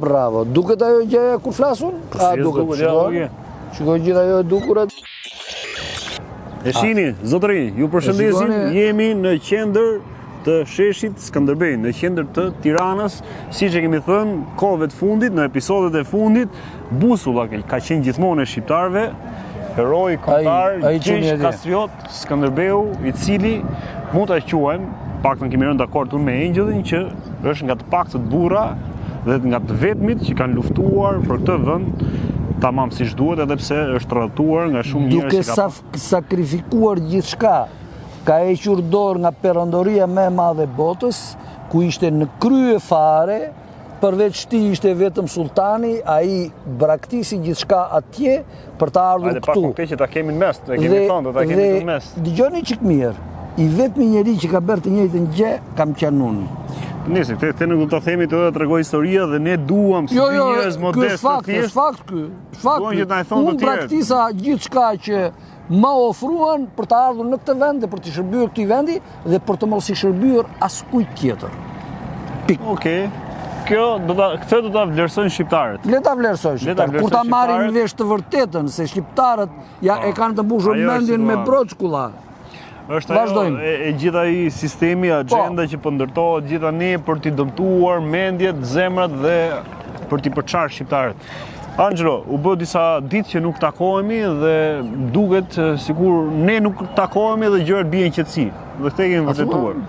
Bravo. Duket ajo gjëja kur flasun? Duket. Shikoj gjithë ajo e dukurat. E shini, zotëri, ju përshëndesim, jemi në qendër të sheshit Skënderbej, në qendër të Tiranës, siç e kemi thënë, kohëve të fundit, në episodet e fundit, busulla ka qenë gjithmonë e shqiptarëve, heroi kombëtar, Gjergj Kastriot Skënderbeu, i cili mund ta quajmë, paktën kemi rënë dakord unë me Angelin, që është nga të paktët burra dhe nga të vetmit që kanë luftuar për këtë vend tamam siç duhet, edhe pse është rrëtuar nga shumë njerëz që duke sakrifikuar gjithçka. Ka hequr dorë nga perandoria më e madhe e botës, ku ishte në krye fare, përveç ti ishte vetëm sultani, ai braktisi gjithçka atje për të ardhur këtu. Dhe pa që ta kemi në mes, e kemi thënë, do ta kemi në mes. Dëgjoni çik mirë. I vetmi njeri që ka bërë të njëjtën gjë kam qenë unë. Nisi, këtë nuk do ta themi të tregoj historia dhe ne duam si njerëz modest të thjesht. Fakt. Unë braktisa gjithçka që më ofruan për të ardhur në këtë vend dhe për të shërbyer këtij vendi dhe për të mos i shërbyer askujt tjetër. Okej. Këtë do ta vlerësojnë shqiptarët. Le ta vlerësojnë shqiptarët. Kur ta marrin vesh të vërtetën se shqiptarët e kanë të mbushur mendjen me broçkulla. Është ajo e gjitha ai sistemi, agenda që po ndërtohet gjitha ne për t'i dëmtuar mendjet, zemrat dhe për t'i përçarë shqiptarët. Angelo, u bë disa ditë që nuk takohemi dhe duket sikur ne nuk takohemi dhe gjërat bien qetësi. Dhe këtë kemi vërtetuar.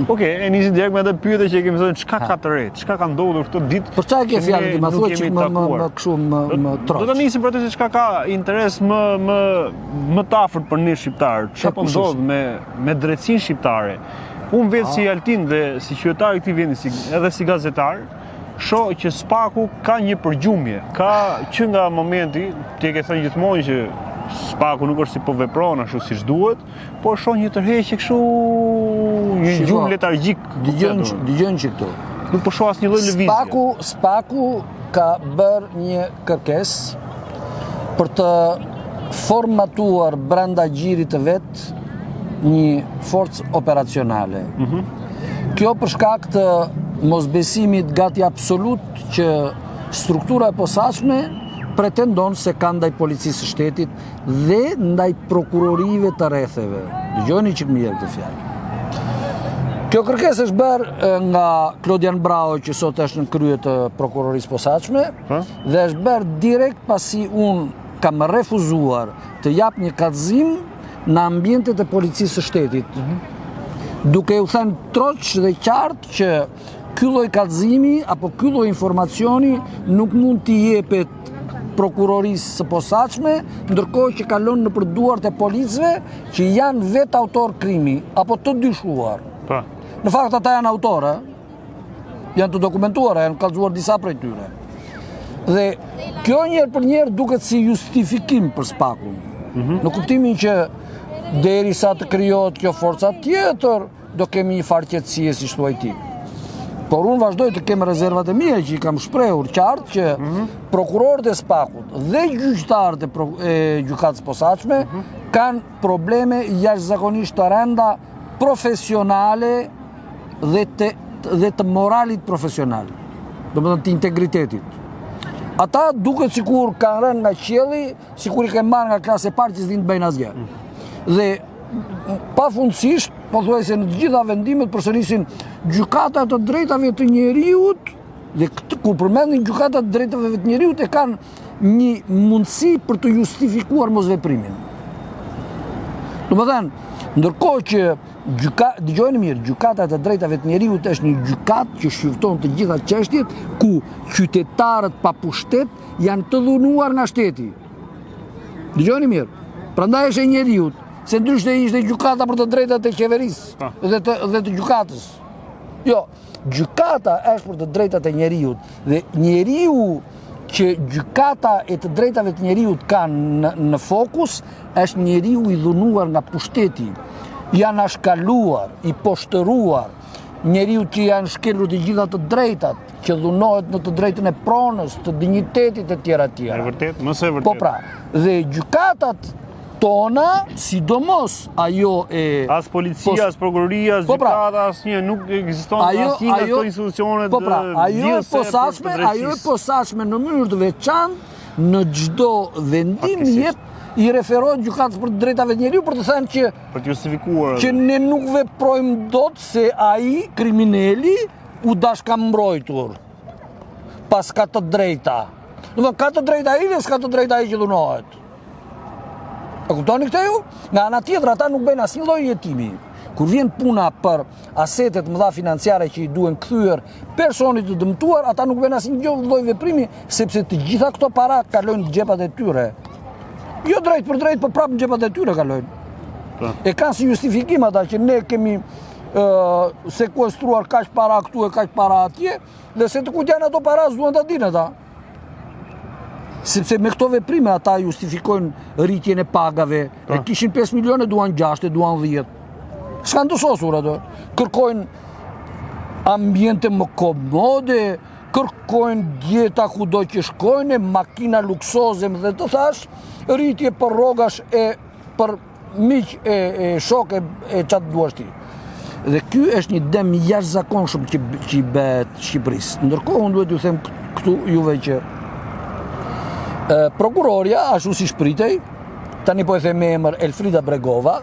Okej, e nisi direkt me atë pyetje që kemi thënë çka ka të re, çka ka ndodhur këtë ditë. Për çfarë ke fjalën ti, ma thuaj çik më kështu më troç. Do ta nisim për atë se çka ka interes më të afërt për ne shqiptarë. Çfarë po ndodh me drejtsinë shqiptare. Unë vetë si Altin dhe si qytetar i këtij vendi, edhe si gazetar, shoh që Spaku ka një përgjumje. Ka që nga momenti, ti e ke thënë gjithmonë që Spaku nuk është si po vepron ashtu siç duhet, por shoh një tërheqje kështu, një gjumë letargjik. Dëgjojnë që këtu. Nuk po shoh asnjë lloj lëvizje. Spaku ka bërë një kërkesë për të formatuar brenda gjirit të vet një forcë operacionale. Kjo për shkak të mosbesimit gati absolut që struktura e posaçme pretendon se ka ndaj policisë së shtetit dhe ndaj prokurorive të rretheve. Dëgjoni që më jep këtë fjalë. Kjo kërkesë është bërë nga Klodian Brau, që sot është në krye të prokurorisë posaçme, dhe është bërë direkt pasi unë kam refuzuar të jap një kallëzim në ambientet e policisë së shtetit. Duke u thënë troç dhe qartë që ky lloj kallëzimi apo ky lloj informacioni nuk mund t'i jepet prokurorisë së posaçme, ndërkohë që kalon nëpër duart e policëve që janë vetë autor krimi apo të dyshuar. Në fakt ata janë autorë, janë të dokumentuara, janë kallëzuar disa prej tyre. Dhe kjo njëherë për njëherë duket si justifikim për Spakun. Në kuptimin që derisa të krijohet kjo forca tjetër, do kemi një farë qetësie si thuaj ti. Por unë vazhdoj të kem rezervat e mia që i kam shprehur qartë që prokurorët e Spakut dhe gjyqtarët e gjykatës posaçme kanë probleme jashtëzakonisht të rënda profesionale dhe të moralit profesional, domethënë të integritetit. Ata duket sikur kanë rënë nga qielli, sikur i kanë marrë nga klasa e parë që s'din të bëjnë asgjë. Dhe pafundësisht, pothuajse në të gjitha vendimet përsërisin gjykata të drejtave të njeriut, dhe kur përmendin gjykata të drejtave të njeriut e kanë një mundësi për të justifikuar mosveprimin. Domethënë, ndërkohë që dëgjojeni mirë, gjykata të drejtave të njeriut është një gjykatë që shqyrton të gjitha çështjet ku qytetarët pa pushtet janë të dhunuar nga shteti. Dëgjojeni mirë. Prandaj është e njeriut. Se ndryshe ishte gjykata për të drejtat e qeverisë dhe të gjykatës. Jo, gjykata është për të drejtat e njeriut dhe njeriu që gjykata e të drejtave të njeriut ka në fokus është njeriu i dhunuar nga pushteti, janë ashkaluar, i poshtëruar, njeriu që janë shkelur të gjitha të drejtat, që dhunohet në të drejtën e pronës, të dinjitetit e tjera. E vërtet, mëse e vërtet. Po pra, dhe gjykatat tona, sidomos ajo e... As policia, as prokuroria, as gjykata, asnjë nuk ekziston asnjë nga këto institucionet ajo e posaçme në mënyrë të veçantë në çdo vendim i referohet gjykatës për të drejtave të njeriu për të thënë që për të justifikuar që ne nuk veprojmë dot se ai kriminali u dash ka mbrojtur pas ka të drejta. Domethënë ka të drejta ai dhe s'ka të drejta ai që dhunohet. E kuptoni këtë ju? Nga ana tjetër ata nuk bëjnë asnjë lloj jetimi. Kur vjen puna për asetet mëdha financiare që i duhen kthyer personit të dëmtuar, ata nuk bëjnë asnjë lloj veprimi sepse të gjitha këto para kalojnë në xhepat e tyre. Jo drejt për drejt, por prapë në xhepat e tyre kalojnë. E kanë si justifikim ata që ne kemi sekuestruar kaq para këtu e kaq para atje, dhe se të kujt janë ato para s'duan ta dinë ata. Sepse me këto veprime ata justifikojnë rritjen e pagave, e kishin 5 milionë, duan 6, duan 10. S'kan të sosur ato. Kërkojnë ambiente më komode, kërkojnë dieta kudo që shkojnë, makina luksoze, më dhe të thash, rritje për rrogash e për miq e shok e çat duash ti. Dhe ky është një dem jashtëzakonshëm që i bëhet Shqipërisë. Ndërkohë unë duhet t'ju them këtu juve që prokuroria, ashtu si shpritej, tani po e them me emër Elfrida Bregova.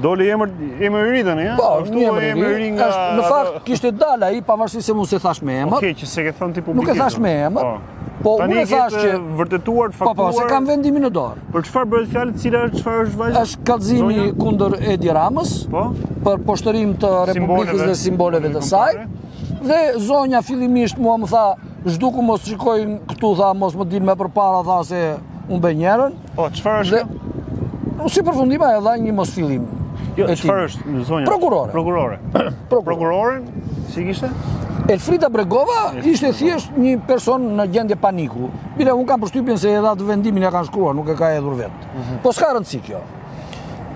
Doli emër i ri tani, ja? Po, një emër i ri nga... Në fakt, kishte dalë ai, pavarësisht se mos e thash me emër. Okej, që se ke thënë ti publikisht. Nuk e thash me emër. Po, unë e thash që... vërtetuar, faktuar... Po, se kam vendimin në dorë. Për çfarë bëhet fjalë, çfarë është vajza? Është kallëzimi kundër Edi Ramës, për poshtërim të Republikës dhe simboleve të saj. Dhe zonja fillimisht mua më tha, zhduku mos shikojnë këtu, tha, mos më dilë me përpara, tha se unë bëj njerën. Po, çfarë është? Si përfundima e dha një mos fillim. Jo, çfarë është zonja? Prokurore. Prokurore, si kishte? Elfrida Bregova ishte thjesht një person në gjendje paniku. Bile, unë kam përshtypjen se edhe atë vendimin ja kanë shkruar, nuk e ka hedhur vetë. Po s'ka rëndësi kjo.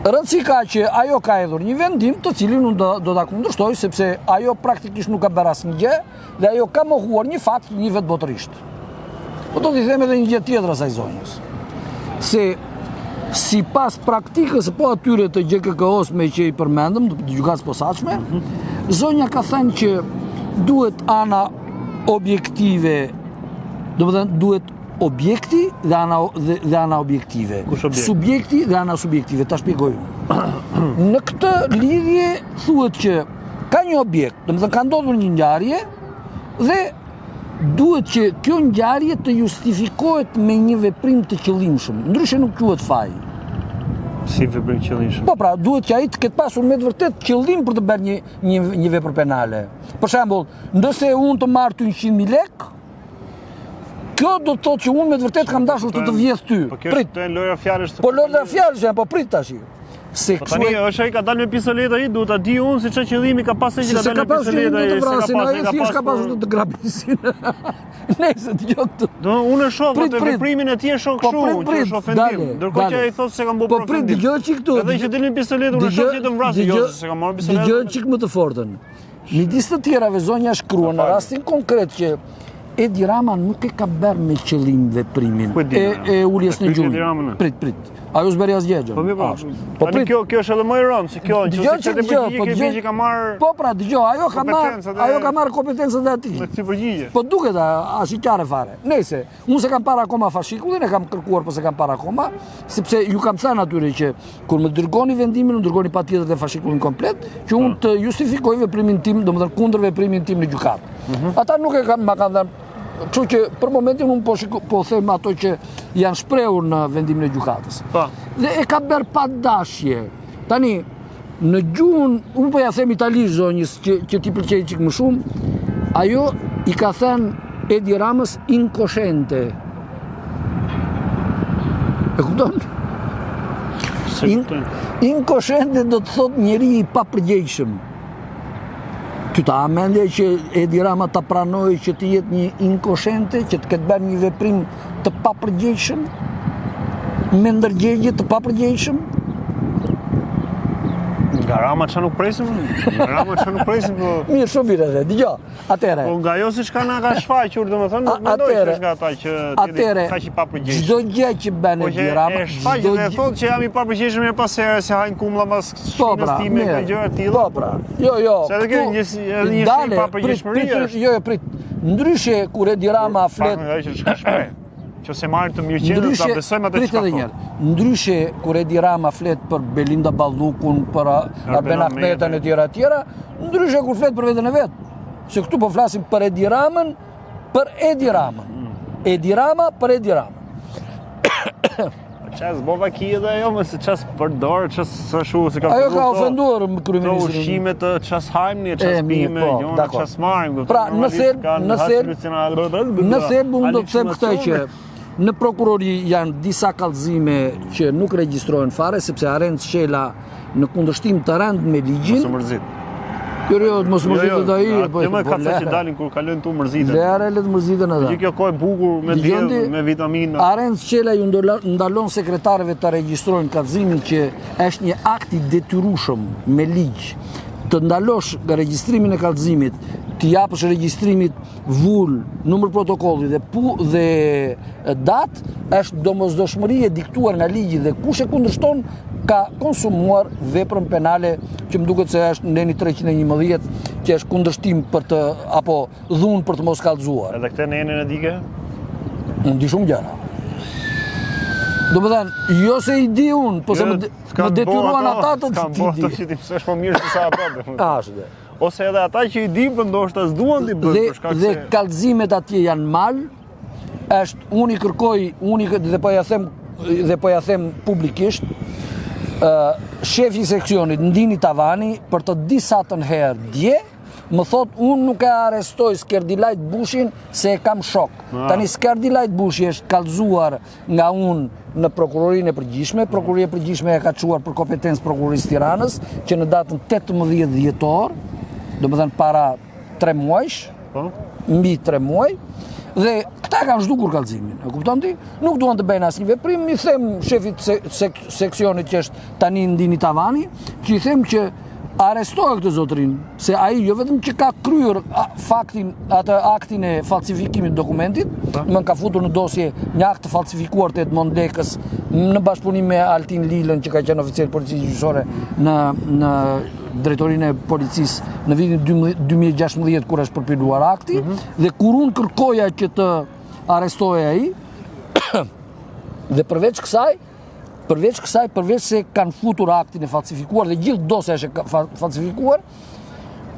Rëndësi ka që ajo ka hedhur një vendim të cilin unë do ta kundërshtoj, sepse ajo praktikisht nuk ka bërë asnjë gjë dhe ajo ka mohuar një fakt një vetë botërisht. Po do t'i them edhe një gjë tjetër asaj zonjës. Se sipas praktikës po atyre të GKK-s me që i përmendëm, të gjykatës posaçme, zonja ka thënë që duhet ana objektive, domethënë duhet objekti dhe ana objektive. Subjekti dhe ana subjektive, ta shpjegoj unë. Në këtë lidhje thuhet që ka një objekt, domethënë ka ndodhur një ngjarje dhe duhet që kjo ngjarje të justifikohet me një veprim të qëllimshëm, ndryshe nuk quhet faj. Si veprim qëllimshëm? Po pra, duhet që ai të ketë pasur me të vërtet qëllim për të bërë një vepër penale. Për shembull, nëse unë të marr ty 100.000 lekë, kjo do të thotë që unë me të vërtet kam dashur të vjedh ty. Po kjo është lojra fjalësh. Po lojra fjalësh, po prit tash. Po tani është ai ka dalë me pistoletë ai, duhet ta di unë se çfarë qëllimi ka pasur që ta dalë me pistoletë ai. Ai thjesht ka pasur të grabisin. Nëse dëgjoj këtë. Do unë shoh atë veprimin e tij shoh kështu, që është ofendim. Ndërkohë që ai thotë se kam bërë ofendim. Po prit, dëgjoj çik këtu. Edhe që dilin pistoletë unë shoh që të vrasë, jo se kam marrë pistoletë. Dëgjoj çik më të fortën. Midis të tjerave zonja shkruan në rastin konkret që Edi Rama nuk e ka bërë me qëllim veprimin e uljes në gjuhë. Prit. Ajo s'bëri asgjë. Po prit. Kjo është edhe më e rëndë, se kjo nëse të përgjigje që ka marrë. Po pra, dëgjoj, ajo ka marrë kompetencat e tij. Si përgjigje. Po duket as i qarë fare. Nëse unë se kam parë akoma fashikullin, e kam kërkuar po se kam parë akoma, sepse ju kam thënë atyre që kur më dërgoni vendimin, më dërgoni patjetër të fashikullin komplet, që unë të justifikoj veprimin tim, domethënë kundër veprimin tim në gjykatë. Ata nuk e kanë dhënë. Kështu që për momentin unë po them ato që janë shprehur në vendimin e gjykatës. Dhe e ka bërë pa dashje. Tani, në gjuhën, unë po ja them italisht zonjës që ti pëlqej çik më shumë, ajo i ka thënë Edi Ramës incosciente. E kupton? Incosciente do të thotë njeri i papërgjegjshëm. Ty ta mendje që Edi Rama ta pranoj që të jetë një incosciente, që të ketë bërë një veprim të papërgjegjshëm, me ndërgjegje të papërgjegjshëm? Nga Rama që nuk presim? Nga Rama që nuk presim, po... Mirë, shumë mirë edhe, dëgjo, atere. Po nga jo si shka nga ka shfaqur, dhe më thënë, nuk mendoj që është nga ata që tjedi ka që i papërgjeshëm. Gjdo gjë që bën Edi Rama... Po që e shfaqë dhe thotë që jam i papërgjeshëm e pasere se hajnë kumla mas shpinës time e gjëra tila. Po pra, jo, se edhe kjo një shi papërgjeshmëri është. Jo, prit, ndryshe kur Edi Rama flet... Që se marrë të mirëqendër, ta besojmë atë që ka thonë. Ndryshe, kur Edi Rama flet për Belinda Ballukun, për Arben Ahmetën e tjera, ndryshe kur flet për veten e vet. Se këtu po flasim për Edi Ramën, për Edi Ramën. Edi Rama për Edi Ramën. Qas bova ki edhe ajo, mëse qas përdorë, qas së shu, se ka ajo ka ofenduar kryeministrin. Të ushqime të qas hajmë, qas pime, jona qas marim. Pra, në thelb unë do të them këtë që në prokurori janë disa kallëzime që nuk regjistrojnë fare, sepse Arenc Qela në kundërshtim të rënd me ligjin. Mos mërzit. Jo, mos mërzitët dhe i. Jo me ka që dalin kur kalojnë tu mërzitën. Lere le të mërzitën edhe. Që kjo kohë bukur me djellë, me vitamina. Arenc Qela ju ndalon sekretarëve të regjistrojnë kallëzimin që është një akt i detyrueshëm me ligj. Të ndalosh regjistrimin e kallëzimit, të japësh regjistrimit vull, numër protokolli dhe datë, është domosdoshmëri e diktuar nga ligji dhe kush e kundërshton ka konsumuar veprën penale që më duket se është ndeni 311 që është kundërshtim për të apo dhunë për të mos kallëzuar. Edhe këtë në enën e dike? Unë di shumë gjëra. Do më thënë, jo se i di unë, po se më detyruan ata të ti di. Kam bërë të që ti mësesh më mirë se sa ato. Ashtë. Ose edhe ata që i di, për ndoshta s'duan t'i bërë për shkak se... Dhe kallëzimet atje janë mal, është unë i kërkoj, dhe po ja them publikisht, shefi seksionit Ndini Tavani, për të disatën herë dje, më thot, unë nuk e arestoj Skerdilajt Bushin se e kam shok. Tani Skerdilajt Bushi është kallëzuar nga unë në prokurorinë e përgjithshme. Prokuroria e përgjithshme e ka çuar për kompetencë prokurorisë Tiranës, që në datën 18 dhjetor, domethënë para 3 muajsh, mbi 3 muaj, dhe këta kanë zhdukur kallëzimin. E kupton ti? Nuk duan të bëjnë asnjë veprim, i them shefit seksionit që është tani Ndini Tavani, që i them që arrestohet këtë zotrin, se ai jo vetëm që ka kryer atë aktin e falsifikimit dokumentit, më ka futur në dosje një akt të falsifikuar të Edmond Lekës në bashkëpunim me Altin Lilën, që ka qenë oficer policisë gjyqësore në drejtorinë e policisë në vitin 2016 kur është përpiluar akti, dhe kur unë kërkoja që të arrestohej ai, dhe përveç se kanë futur aktin e falsifikuar dhe gjithë dosja është falsifikuar,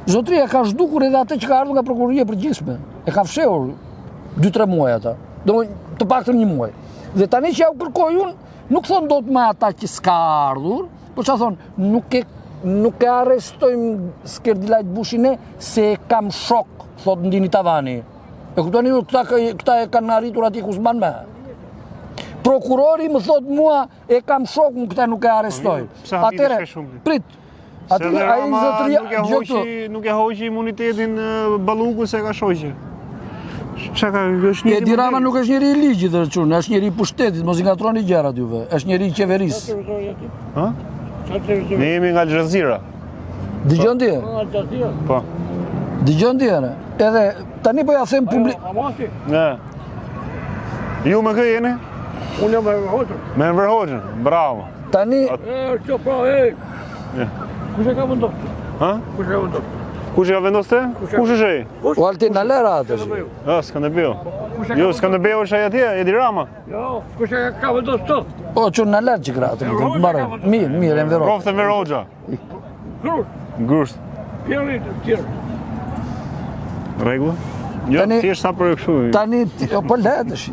zotria ka zhdukur edhe atë që ka ardhur nga prokuroria e përgjithshme. E ka fshehur 2-3 muaj ata. Domethënë të paktën 1 muaj. Dhe tani që ja u kërkoj unë, nuk thon dot me ata që s'ka ardhur, por çfarë thon, nuk e arrestojmë Skerdilajt Bushin se e kam shok, thot Ndini Tavani. E kuptoni ju, këta e kanë arritur atje ku s'mban me. Prokurori më thot mua e kam shok, këta nuk e arrestoj. Atëre, prit. Atëre ai zotria nuk e hoqi imunitetin Balluku se ka shoqë. Çka është një Edi Rama nuk është njeri i ligjit dhe çun, është njeri i pushtetit, mos i ngatroni gjërat juve. Është njeri i qeverisë. Ha? Ne jemi nga Al Jazeera. Dëgjon ti? Po. Dëgjon ti? Edhe tani po ja them publik. Ne. Ju më kë jeni? Unë jam me Enver Hoxhën. Me Enver Hoxhën, bravo. Tani... Që pra, kush e ka vendosur? Ha? Kush e ka vendosur? Kush e ka vendosur te? Kush është ai? O Altin na lera atë. Skënderbeu. Jo, Skënderbeu është ai atje, Edi Rama. Jo, kush e ka vendosur të? O, që na lërë që kratë, të mbarë. Mirë, Enver Hoxhën. Profet Enver Hoxha. Grusht. Pjeri të tjerë. Rregull? Jo, thjesht sa për kështu. Tani, po letësh.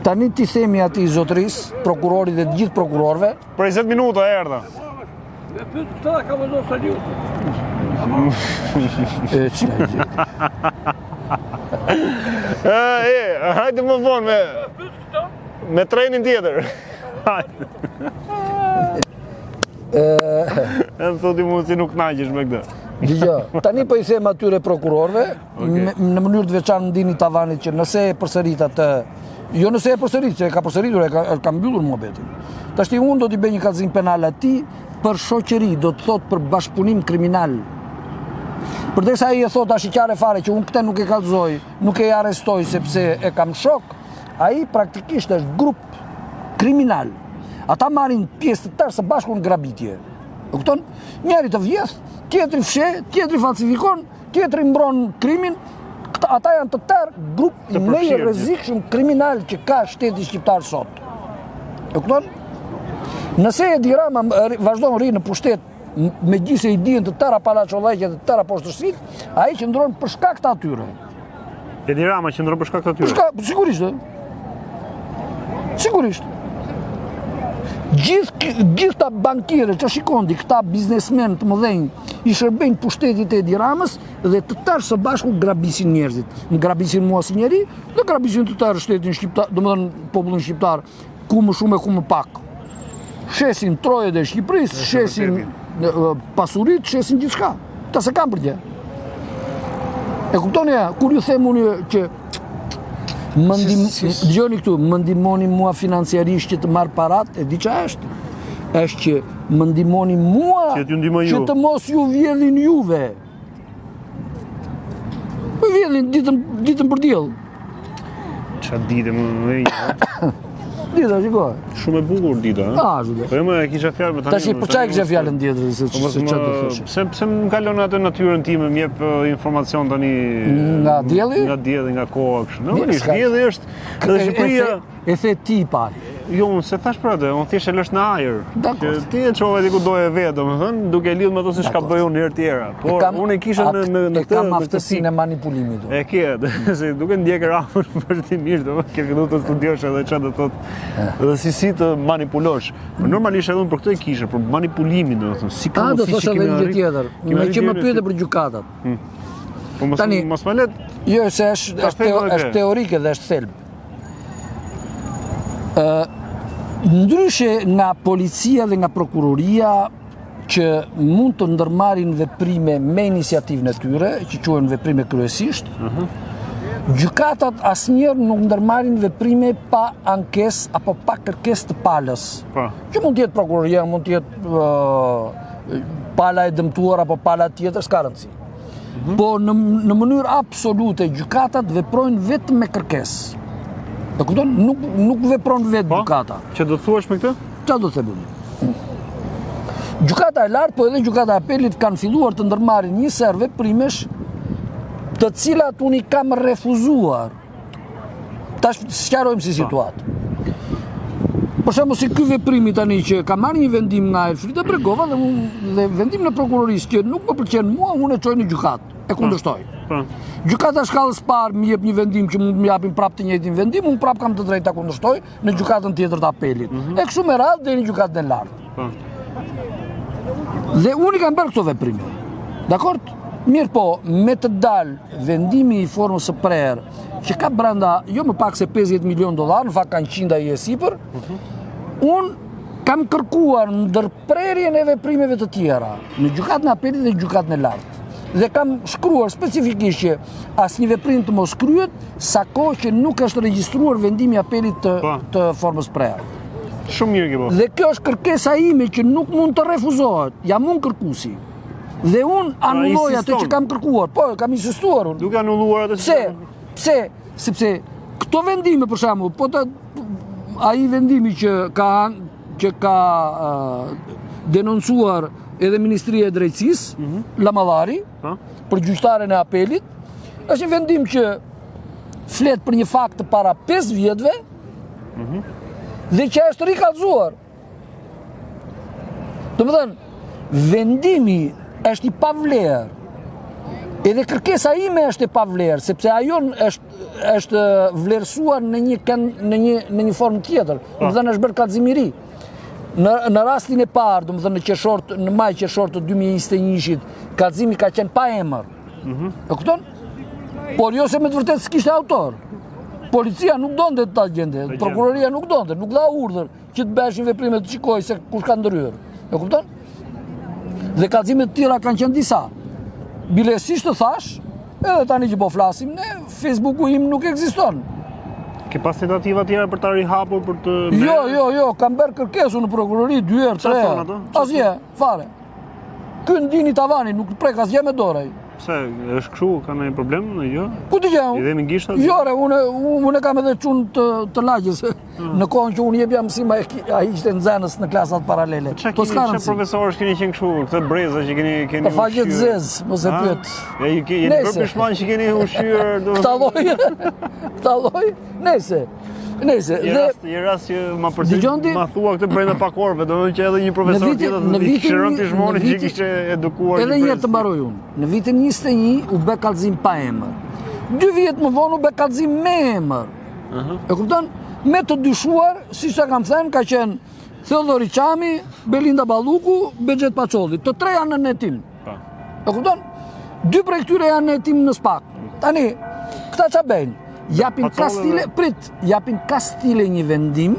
Tani ti themi atij zotris, prokurorit dhe të gjithë prokurorëve. Për 20 minuta erdha. Me pyet këta ka vendosur Saliu. Hajde më vonë me trenin tjetër. Më thoti mu si nuk knaqesh me këtë. Dgjoj, tani po i them atyre prokurorëve, në mënyrë të veçantë Ndini Tavanit, që nëse e përsërit atë, jo nëse e përsërit, se e ka përsëritur, e ka mbyllur muhabetin. Tashti unë do t'i bëj një kallëzim penal atij për shoqëri, do të thot për bashkëpunim kriminal. Përderisa ai e thot ashqare fare që unë këtë nuk e kallëzoj, nuk e arrestoj sepse e kam shok, ai praktikisht është grup kriminal. Ata marrin pjesë të tërë së bashku në grabitje. E kupton? Njëri të vjedh, tjetri fshe, tjetri falsifikon, tjetri mbron krimin. Ata janë të tërë grup i më i rrezikshëm kriminal që ka shteti shqiptar sot. E kupton? Nëse Edi Rama vazhdon rri në pushtet me gjithse i dijen të tëra palaçollëqe, të tëra poshtësit, ai qëndron për shkak të atyre. Edi Rama qëndron për shkak të atyre. Sigurisht. Sigurisht. Gjithë ta bankierë që shikondi, këta biznesmen të mëdhenj, i shërbejnë pushtetit e Edi Ramës dhe të tërë së bashku grabisin njerëzit. Në grabisin mua si njeri, dhe grabisin të tërë shtetin shqiptar, domethënë popullin shqiptar, ku më shumë e ku më pak. Shesin trojet e Shqipërisë, shesin pasurit, shesin gjithçka. Ta se kam për gjë. E kuptoni ja, kur ju them unë që dëgjoni këtu, më ndihmoni mua financiarisht që të marr parat, e di ç'a është. Është që më ndihmoni mua që të mos ju vjedhin juve. Po vjedhin ditën për diell. Ç'a ditë më Dita, shikoj. Shumë e bukur dita, ha? Ashtu. Po më e kisha fjalë më tani. Tash po çaj kisha fjalën tjetër se ç'a do thosh. Pse më kalon atë natyrën time, më jep informacion tani nga dielli? Nga dielli, nga koha kështu. Normalisht dielli është edhe Shqipëria e the ti pali. Jo, unë se thash për atë, unë thjesht e lësh në ajër. Që ti e çove diku do e vet, domethënë, duke lidhur me ato si çka bëj unë herë tjera. Por unë e kisha në këtë kam aftësinë e manipulimit. E ke, se duke ndjekë Ramën vërtetisht, domethënë ke filluar të studiosh edhe çfarë do thotë. Edhe si të manipulosh. Por normalisht edhe unë për këtë e kisha, për manipulimin, domethënë, si ka do thosh edhe një gjë tjetër. Me që më pyete për gjykatat. Po mos më let. Jo, se është teorike dhe është thelb. Ndryshe nga policia dhe nga prokuroria që mund të ndërmarrin veprime me iniciativën e tyre, që quhen veprime kryesisht, gjykatat asnjëherë nuk ndërmarrin veprime pa ankesë apo pa kërkesë të palës. Që mund të jetë prokuroria, mund të jetë pala e dëmtuar apo pala tjetër, s'ka rëndësi. Po në mënyrë absolute gjykatat veprojnë vetëm me kërkesë. E kupton? Nuk vepron vetë gjykata. Që do të thuash me këtë? Çfarë do të them unë? Gjykata e lartë, po edhe gjykata e apelit kanë filluar të ndërmarrin një serë veprimesh të cilat unë i kam refuzuar. Tash sqarojmë si situatë. Për shembull, si ky veprimi tani që ka marrë një vendim nga Elfrida Bregova dhe vendim në prokurorisë që nuk më pëlqen mua, unë e çoj në gjykatë. E kundërshtoj. Gjykata shkallës parë më jep një vendim që mund më japin prapë të njëjtin vendim, unë prapë kam të drejtë ta kundërshtoj në gjykatën tjetër të apelit. E kështu me radhë deri në gjykatën e lartë. Dhe unë i kam bërë këto veprime. Dakor? Mirë po, me të dalë vendimi i formës së prerë, që ka brenda jo më pak se $50 milion, në fakt kanë 100 ai e sipër, unë kam kërkuar ndërprerjen e veprimeve të tjera në gjykatën e apelit dhe gjykatën e lartë. Dhe kam shkruar specifikisht që asnjë veprim të mos kryhet sako që nuk është regjistruar vendimi i apelit të formës prerë. Shumë mirë ke bërë. Dhe kjo është kërkesa ime që nuk mund të refuzohet. Jam unë kërkuesi. Dhe unë anulloj atë që kam kërkuar. Po, kam insistuar unë. Duke anulluar atë. Pse? Sepse këto vendime për shembull, po ai vendimi që ka denoncuar edhe Ministria e Drejtësisë, Lamallari, për gjyqtaren e apelit, është një vendim që flet për një fakt para 5 vjetëve dhe që është rikallëzuar. Domethënë, vendimi është i pavlerë. Edhe kërkesa ime është e pavlerë, sepse ajo është vlerësuar në një formë tjetër. Domethënë është bërë kallëzimiri. Në rastin e parë, domethënë në maj qershor të 2021-shit, kallëzimi ka qenë pa emër. E kupton? Por jo se me të vërtetë s'kishte autor. Policia nuk donte ta gjente, prokuroria nuk donte, nuk dha urdhër që të bëheshin veprime të shikoj se kush ka ndryer. E kupton? Dhe kallëzimet të tjera kanë qenë disa. Bilesisht të thash, edhe tani që po flasim ne, Facebooku im nuk ekziston. Ke pas tentativa tjera për ta rihapur për të Jo, kam bërë kërkesu në prokurori 2 herë, 3 thonë ato? herë. Asje, fare. Ky ndini tavani, nuk prek asgjë me dorë. Pse, është kështu, ka ndonjë problem? Jo? Ku ti gjau? I dhemi gishtat? Jo, re, unë kam edhe çunë të lagjës. Në kohën që unë jepja mësim, ai ishte nxënës në klasat paralele. Çka profesorësh keni qenë kështu, këtë breza që keni Po faqet zez, mos e pyet. Ja, jeni bërë pishman që keni ushqyer. Këta lloj. Nëse, Je rast që ma thua këtë brenda pak orëve, domethënë që edhe një profesor tjetër në shëron pishmonin që kishte edukuar. Edhe një herë të mbaroj unë. Në vitin 21 u bë kallëzim pa emër. 2 vjet më vonë u bë kallëzim me emër. E kupton? Me të dyshuar, siç e kam thënë, ka qenë Theodori Çami, Belinda Balluku, Bexhet Paçolli. Të tre janë në hetim. E kupton? 2 prej këtyre janë në hetim në SPAK. Tani, këta ç'a bëjnë? Japin Kastile një vendim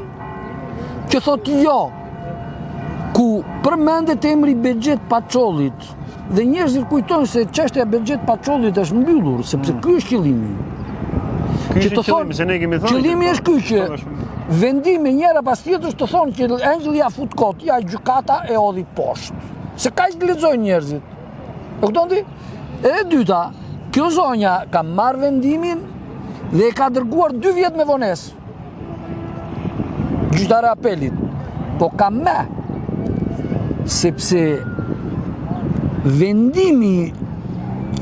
që thot jo, ku përmendet emri Bexhet Paçollit dhe njerëzit kujtojnë se çështja e Bexhet Paçollit është mbyllur, sepse ky është qëllimi. Që të thonë, qëllimi është ky që vendimi njëra pas tjetrës të thonë që Angeli ja fut kot, ja gjykata e hodhi poshtë. Se kaq lexojnë njerëzit. E kupton ti? E dyta, kjo zonja ka marrë vendimin dhe e ka dërguar 2 vjet me vonesë. Gjyqtare apelit. Po ka me, sepse vendimi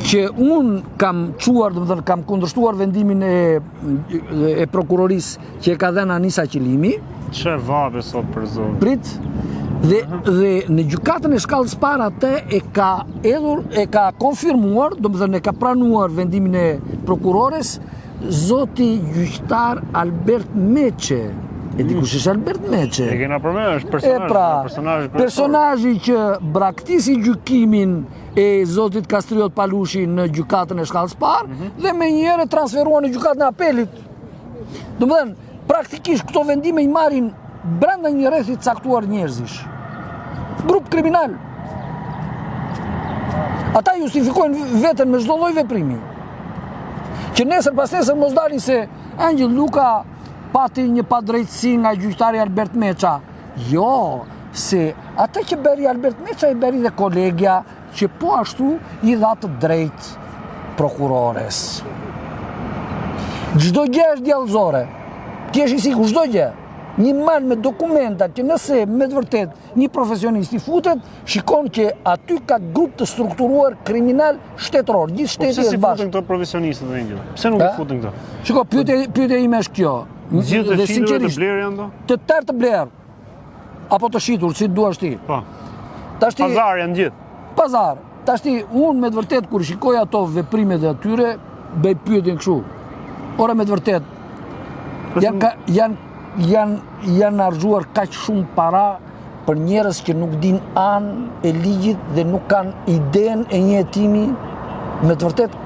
që unë kam quar, domethënë kam kundërshtuar vendimin e prokurorisë që e ka dhënë Anisa Qilimi. Çe vabe sot për zonë. Prit. Dhe në gjykatën e shkallës parë atë e ka konfirmuar, domethënë e ka pranuar vendimin e prokurores zoti gjyqtar Albert Meqe. E di kush është Albert Meqe? E kena përmendur, është personazhi që braktisi gjykimin e zotit Kastriot Palushi në gjykatën e shkallës parë dhe me njëherë transferuar në gjykatën e apelit. Domethënë, praktikisht këto vendime i marrin brenda një rrethi të caktuar njerëzish. Grup kriminal. Ata justifikojnë veten me çdo lloj veprimi. Që nesër pas nesër mos dalin se Angel Luka pati një padrejtësi nga gjyqtari Albert Meqa. Jo, se atë që bëri Albert Meqa i bëri dhe kolegja që po ashtu i dha të drejt prokurores. Çdo gjë është djallëzore. Ti je i sigurt çdo gjë. Një mal me dokumenta që nëse me të vërtet një profesionist i futet, shikon që aty ka grup të strukturuar kriminal shtetëror, gjithë shteti është bashkë. Po pse si futen këto profesionistët në Angel? Pse nuk i futen këto? Shiko, pyetja ime është kjo. Gjithë të shitur të blerë janë do? Të tërë të blerë. Apo të shitur, si duash ti. Po. Pazar janë gjithë. Pazar. Tashti, unë me të vërtet kur shikoj ato veprimet e atyre, bëj pyetjen kështu. Ora me të vërtet, janë argjuar kaq shumë para për njerëz që nuk din anë e ligjit dhe nuk kanë idenë e një hetimi, me të vërtet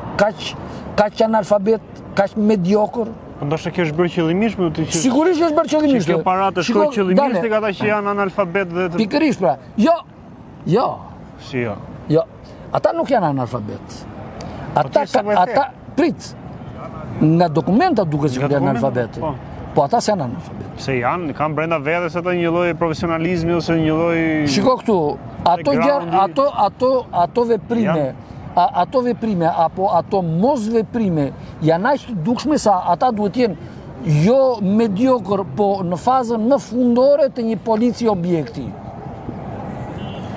kaq analfabet, kaq mediokër. Ndoshta kjo është bërë qëllimisht, sigurisht është bërë qëllimisht. Kjo para të shkojë qëllimisht tek ata që janë analfabet dhe pikërisht pra. Jo. Si jo? Jo. Ata nuk janë analfabet. Ata prit. Nga dokumenta duket se janë analfabet. Po ata janë analfabet. Se janë, kanë brenda vetes ata një lloj profesionalizmi ose një lloj. Shiko këtu, ato veprime apo ato mos veprime janë aq të dukshme sa ata duhet jenë jo mediokër, po në fazën më fundore të një polici objekti.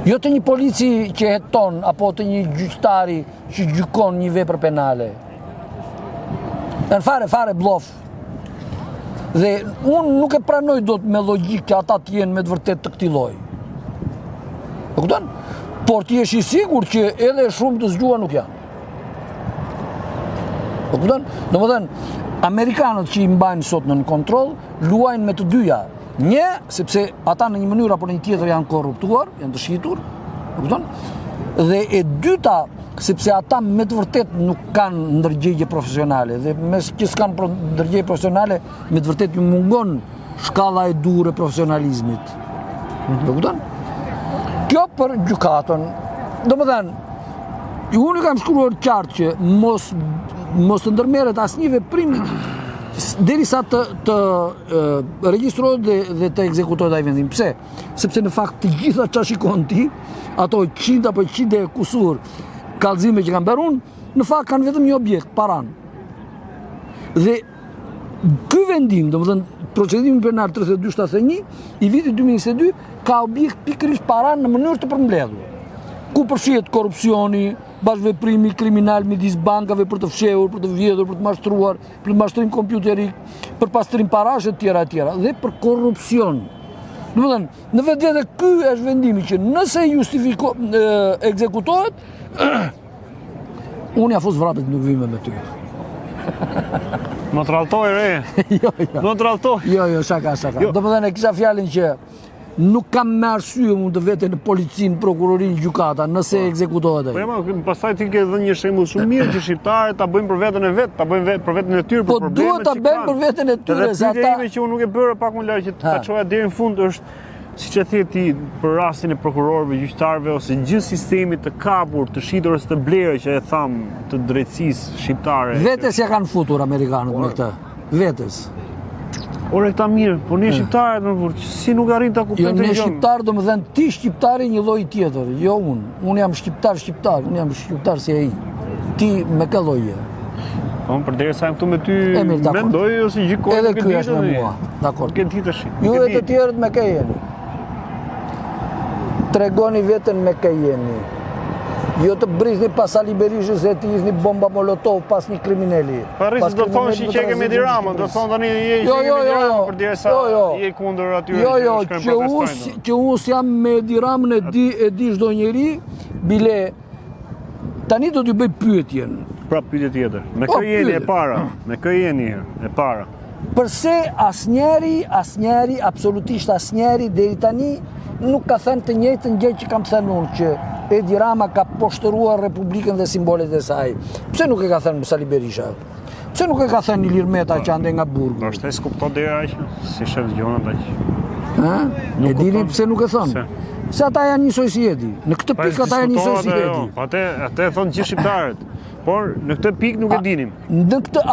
Jo të një polici që heton apo të një gjyqtari që gjykon një vepër penale. Janë fare blof. Dhe unë nuk e pranoj dot me logjikë që ata të jenë me të vërtet të këtij lloji. E kupton? Por ti je i sigurt që edhe shumë të zgjuar nuk janë. E kupton? Domethënë, amerikanët që i mbajnë sot në kontroll luajnë me të dyja. Një, sepse ata në një mënyrë apo në një tjetër janë korruptuar, janë të shitur, e kupton? Dhe e dyta, sepse ata me të vërtet nuk kanë ndërgjegje profesionale dhe mes që s'kanë ndërgjegje profesionale me të vërtet ju mungon shkalla e durë e profesionalizmit. E kupton? Kjo për gjykatën. Domethënë, unë kam shkruar qartë që mos të ndërmerret asnjë veprim derisa të regjistrohet dhe të ekzekutohet ai vendim. Pse? Sepse në fakt të gjitha çfarë shikon ti, ato 100 apo 100 e kusur kallëzime që kanë bërë unë, në fakt kanë vetëm një objekt, paran. Dhe ky vendim, domethënë procedimi penal 3271 i vitit 2022 ka objekt pikërisht paran në mënyrë të përmbledhur, ku përfshihet korrupsioni, bashkëveprimi kriminal midis bankave për të fshehur, për të vjedhur, për të mashtruar, për të mashtrim kompjuterik, për pastrim parash e tjera dhe për korrupsion. Domethënë, në vetvete ky është vendimi që nëse ekzekutohet, unë ja fus vrapet nuk vime me ty. Më të ralltoj re. Jo. Më të ralltoj. Jo, shaka. Domethënë kisha fjalën që nuk kam me arsye mund të vete në policinë, prokurorin, gjykata, nëse ekzekutohet ai. Po pastaj ti ke dhënë një shembull shumë mirë që shqiptarët ta bëjnë për veten e vet, ta bëjnë për veten e tyre, po duhet ta bëjnë për veten e tyre, se ata që unë nuk e bëra pak më larg që ta çoja deri në fund është siç e thie ti për rastin e prokurorëve, gjyqtarëve ose gjithë sistemit të kapur, të shitur ose të blerë që e tham të drejtësisë shqiptare. Vetes ja kanë futur amerikanët me këtë. Vetes. Ore këta mirë, po ne shqiptarët si nuk arrin ta kuptojnë këtë gjë. Jo, ne shqiptarë domethënë ti shqiptari një lloj tjetër, jo unë. Unë jam shqiptar, unë jam shqiptar si ai. Ti me kë lloj je? Po përderisa jam këtu me ty, mendoj ose gjykoj edhe ky është me mua. Dakor. Ke ditë tash. Ju e të tjerët me kë jeni? Tregoni veten me kë jeni. Jo të brizni pas Ali Berishës e të isni bomba molotov pas një kriminali. Paris do thonë që qeke me Dirama, do thonë tani je qeke me Dirama për derisa je kundër atyre që shkojnë protestojnë. Që unë jam me Diramën e di çdo njeri, bile tani do t'ju bëj pyetjen. Pra pyetje tjetër. Me kë jeni e para? Me kë jeni e para? Përse asnjëri, absolutisht asnjëri deri tani nuk ka thënë të njëjtën gjë që kam thënë unë, që Edi Rama ka poshtëruar Republikën dhe simbolet e saj. Pse nuk e ka thënë Sali Berisha? Pse nuk e ka thënë Ilir Meta që ande nga burgu? Do shte s'kupto deri aq, si shef gjonat aq. E dini pse nuk e thonë? Se ata janë njësoj si Edi. Në këtë pikë ata janë njësoj si Edi. Atë thonë gjithë shqiptarët. Por në këtë pikë nuk e dinim.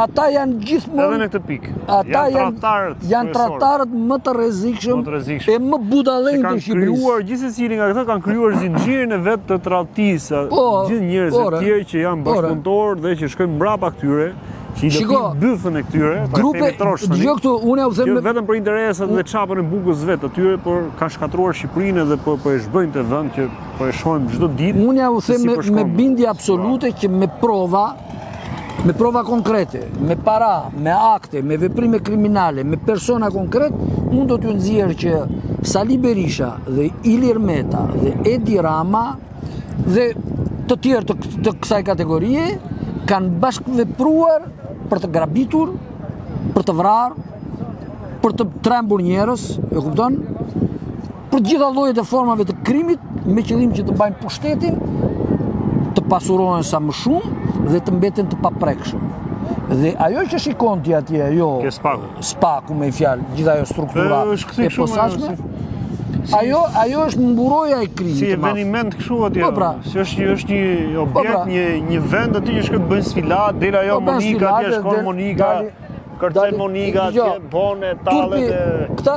Ata janë gjithmonë. Edhe në këtë pikë. Ata janë tratarët më të rrezikshëm e më budallënj të Shqipërisë. Krijuar gjithsesi nga këta kanë krijuar zinxhirin e vet të tradhtisë. Gjithë njerëzit e tjerë që janë bashkëpunëtorë dhe që shkojnë mbrapa këtyre, që i lëpin bythën e këtyre, grupe, dëgjoj këtu, unë u them vetëm për interesat dhe çapën e bukës vet atyre, por kanë shkatruar Shqipërinë dhe po e zhbëjnë të vend që po e shohim çdo ditë. Unë u them me bindje absolute që me prova konkrete, me para, me akte, me veprime kriminale, me persona konkret, unë do t'ju nxjerr që Sali Berisha dhe Ilir Meta dhe Edi Rama dhe të tjerë të kësaj kategorie kanë bashkëvepruar për të grabitur, për të vrarë, për të trembur njerëz, e kupton? Për gjitha llojet e formave të krimit, me qëllim që të mbajnë pushtetin, të pasurohen sa më shumë dhe të mbeten të paprekshëm. Dhe ajo që shikon ti atje, spaku me fjalë, gjitha ajo struktura e posaçme, ajo është mburoja e krimit. Si eveniment kështu atje. Si është një objekt, një vend aty që shkojnë bëjnë sfilat, del ajo Monika, atje shkon Monika, kërcen Monika, atje bone, tallet e... Këta